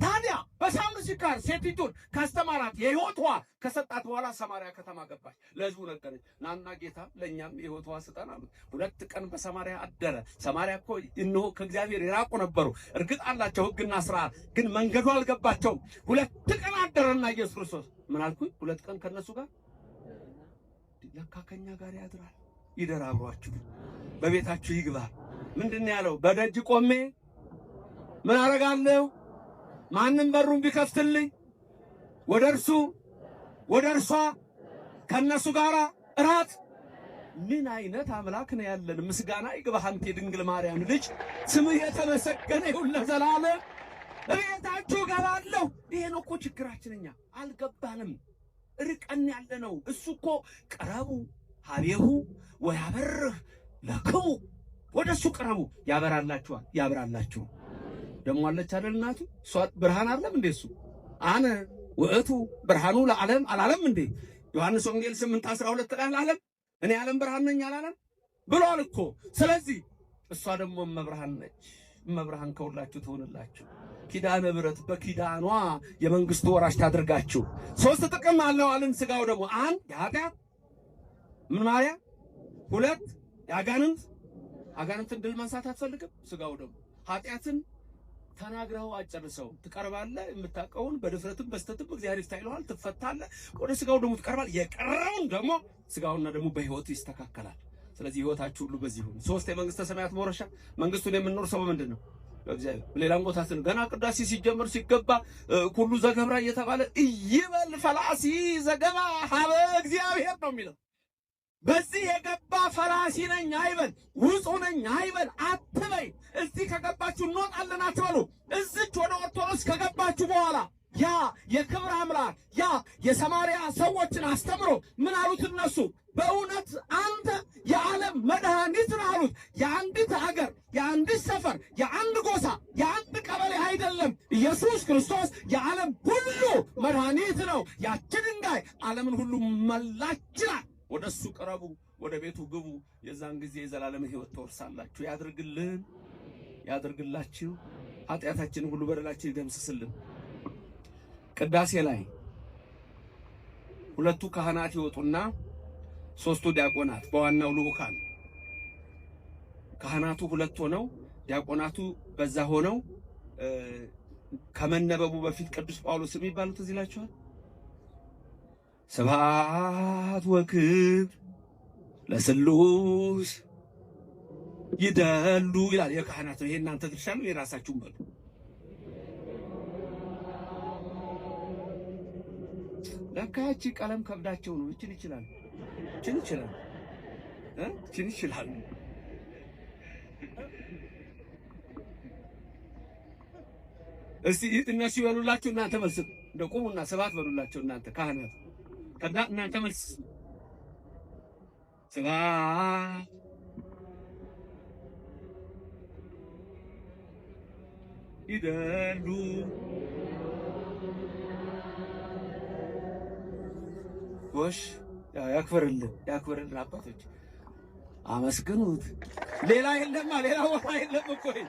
ታዲያ በሳምንት ሲካር ሴቲቱን ካስተማራት የሕይወት ውሃ ከሰጣት በኋላ ሰማርያ ከተማ ገባች። ለሕዝቡ ነገረች። ናና ጌታ ለእኛም የሕይወት ውሃ ስጠን አሉት። 2 ቀን በሰማርያ አደረ። ሰማርያ እኮ እነሆ ከእግዚአብሔር የራቁ ነበሩ። እርግጥ አላቸው ሕግና ሥርዓት፣ ግን መንገዱ አልገባቸውም። 2 ቀን አደረና ኢየሱስ ክርስቶስ ምን አልኩኝ? 2 ቀን ከነሱ ጋር ለካ ከኛ ጋር ያድራል። ይደር አብሯችሁ፣ በቤታችሁ ይግባ። ምንድን ያለው? በደጅ ቆሜ ምን አረጋለሁ? ማንም በሩን ቢከፍትልኝ ወደ እርሱ ወደ እርሷ ከነሱ ጋር እራት። ምን አይነት አምላክ ነው ያለን! ምስጋና ይግባህ አንተ የድንግል ማርያም ልጅ፣ ስምህ የተመሰገነ ይሁን ለዘላለም። እቤታችሁ እገባለሁ። ይሄ ነው እኮ ችግራችን። እኛ አልገባንም፣ ርቀን ያለ ነው። እሱ እኮ ቀረቡ ሀቤሁ ወያበርህ ለክሙ፣ ወደ እሱ ቅረቡ ያበራላችኋል፣ ያብራላችሁ። ደሞ አለች አይደል እናቱ? እሷ ብርሃን አይደለም እንዴ? እሱ አነ ውእቱ ብርሃኑ ለዓለም አላለም እንዴ? ዮሐንስ ወንጌል 8:12 ላይ አላለም? እኔ ዓለም ብርሃን ነኝ አላለም ብሏል እኮ። ስለዚህ እሷ ደግሞ መብርሃን ነች። መብርሃን ከሁላችሁ ትሆንላችሁ። ኪዳነ ምሕረት በኪዳኗ የመንግስቱ ወራሽ ታድርጋችሁ። 3 ጥቅም አለው አለን ስጋው ደግሞ። 1 የኃጢአት ምን ማርያም፣ 2 የአጋንንትን ድል መንሳት አትፈልግም። ስጋው ደግሞ ኃጢአትን ተናግረው አጨርሰው ትቀርባለህ። የምታውቀውን በድፍረትም በስተትም እግዚአብሔር ይስታይልሃል፣ ትፈታለህ። ወደ ስጋው ደግሞ ትቀርባለህ። የቀረውን ደግሞ ስጋውና ደግሞ በህይወት ይስተካከላል። ስለዚህ ህይወታችሁ ሁሉ በዚህ ሁሉ 3 የመንግስተ ሰማያት መውረሻ። መንግስቱን የምንኖር ሰው ምንድን ነው? በእግዚአብሔር። ሌላም ቦታ ገና ቅዳሴ ሲጀመር ሲገባ ኩሉ ዘገብራ እየተባለ ይበል ፈላሲ ዘገባ ሀበ እግዚአብሔር ነው የሚለው። በዚህ የገባ ፈላሲ ነኝ አይበል፣ ውጹ ነኝ አይበል፣ አትበይ። እዚህ ከገባችሁ እንወጣለን አትበሉ። እዚች ወደ ኦርቶዶክስ ከገባችሁ በኋላ ያ የክብር አምላክ ያ የሰማርያ ሰዎችን አስተምሮ ምን አሉት እነሱ? በእውነት አንተ የዓለም መድኃኒት ነህ አሉት። የአንዲት ሀገር፣ የአንዲት ሰፈር፣ የአንድ ጎሳ፣ የአንድ ቀበሌ አይደለም። ኢየሱስ ክርስቶስ የዓለም ሁሉ መድኃኒት ነው። ያቺ ድንጋይ ዓለምን ሁሉ መላችናል። ወደ እሱ ቅረቡ፣ ወደ ቤቱ ግቡ። የዛን ጊዜ የዘላለም ሕይወት ትወርሳላችሁ። ያድርግልን፣ ያድርግላችሁ። ኃጢአታችንን ሁሉ በደላችን ይደምስስልን። ቅዳሴ ላይ 2ቱ ካህናት ይወጡና 3ቱ ዲያቆናት በዋናው ልዑካን ካህናቱ 2 ሆነው ዲያቆናቱ በዛ ሆነው ከመነበቡ በፊት ቅዱስ ጳውሎስ የሚባሉት እዚህ ይላችኋል። ስብሐት ወክብር ለስሉስ ይደሉ ይላል። የካህናት ነው። ይሄ እናንተ ድርሻ ነው፣ የራሳችሁን በሉ። ለካቺ ቀለም ከብዳቸው ነው። እቺን ይችላል። ችን ይችላል። እስቲ እነሱ ይበሉላችሁ፣ እናንተ መልስ እንደው ቁሙና ስብሐት በሉላቸው እናንተ ካህናት። ከዛ እናንተ መልስ ስብሐት ይደሉ ጎሽ ያክብርልን አባቶች አመስግኑት። ሌላ የለማ፣ ሌላ ቦታ የለም እኮ ይሄ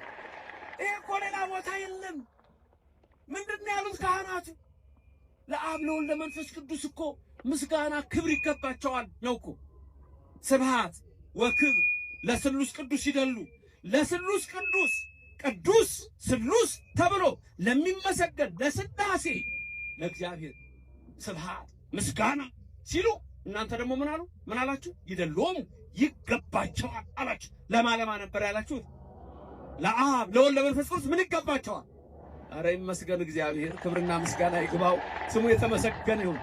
እኮ ሌላ ቦታ የለም። ምንድነው ያሉት ካህናቱ? ለአብ ለወልድ ለመንፈስ ቅዱስ እኮ ምስጋና ክብር ይገባቸዋል ነው እኮ። ስብሐት ወክብር ለስሉስ ቅዱስ ይደሉ። ለስሉስ ቅዱስ ቅዱስ ስሉስ ተብሎ ለሚመሰገን ለሥላሴ ለእግዚአብሔር ስብሐት ምስጋና ሲሉ እናንተ ደግሞ ምን አሉ? ምን አላችሁ? ይደሎሙ ይገባቸዋል አላችሁ። ለማለማ ነበር ያላችሁት? ለአብ ለወልድ ለመንፈስ ቅዱስ ምን ይገባቸዋል? አረ ይመስገን እግዚአብሔር፣ ክብርና ምስጋና ይግባው፣ ስሙ የተመሰገነ ይሁን።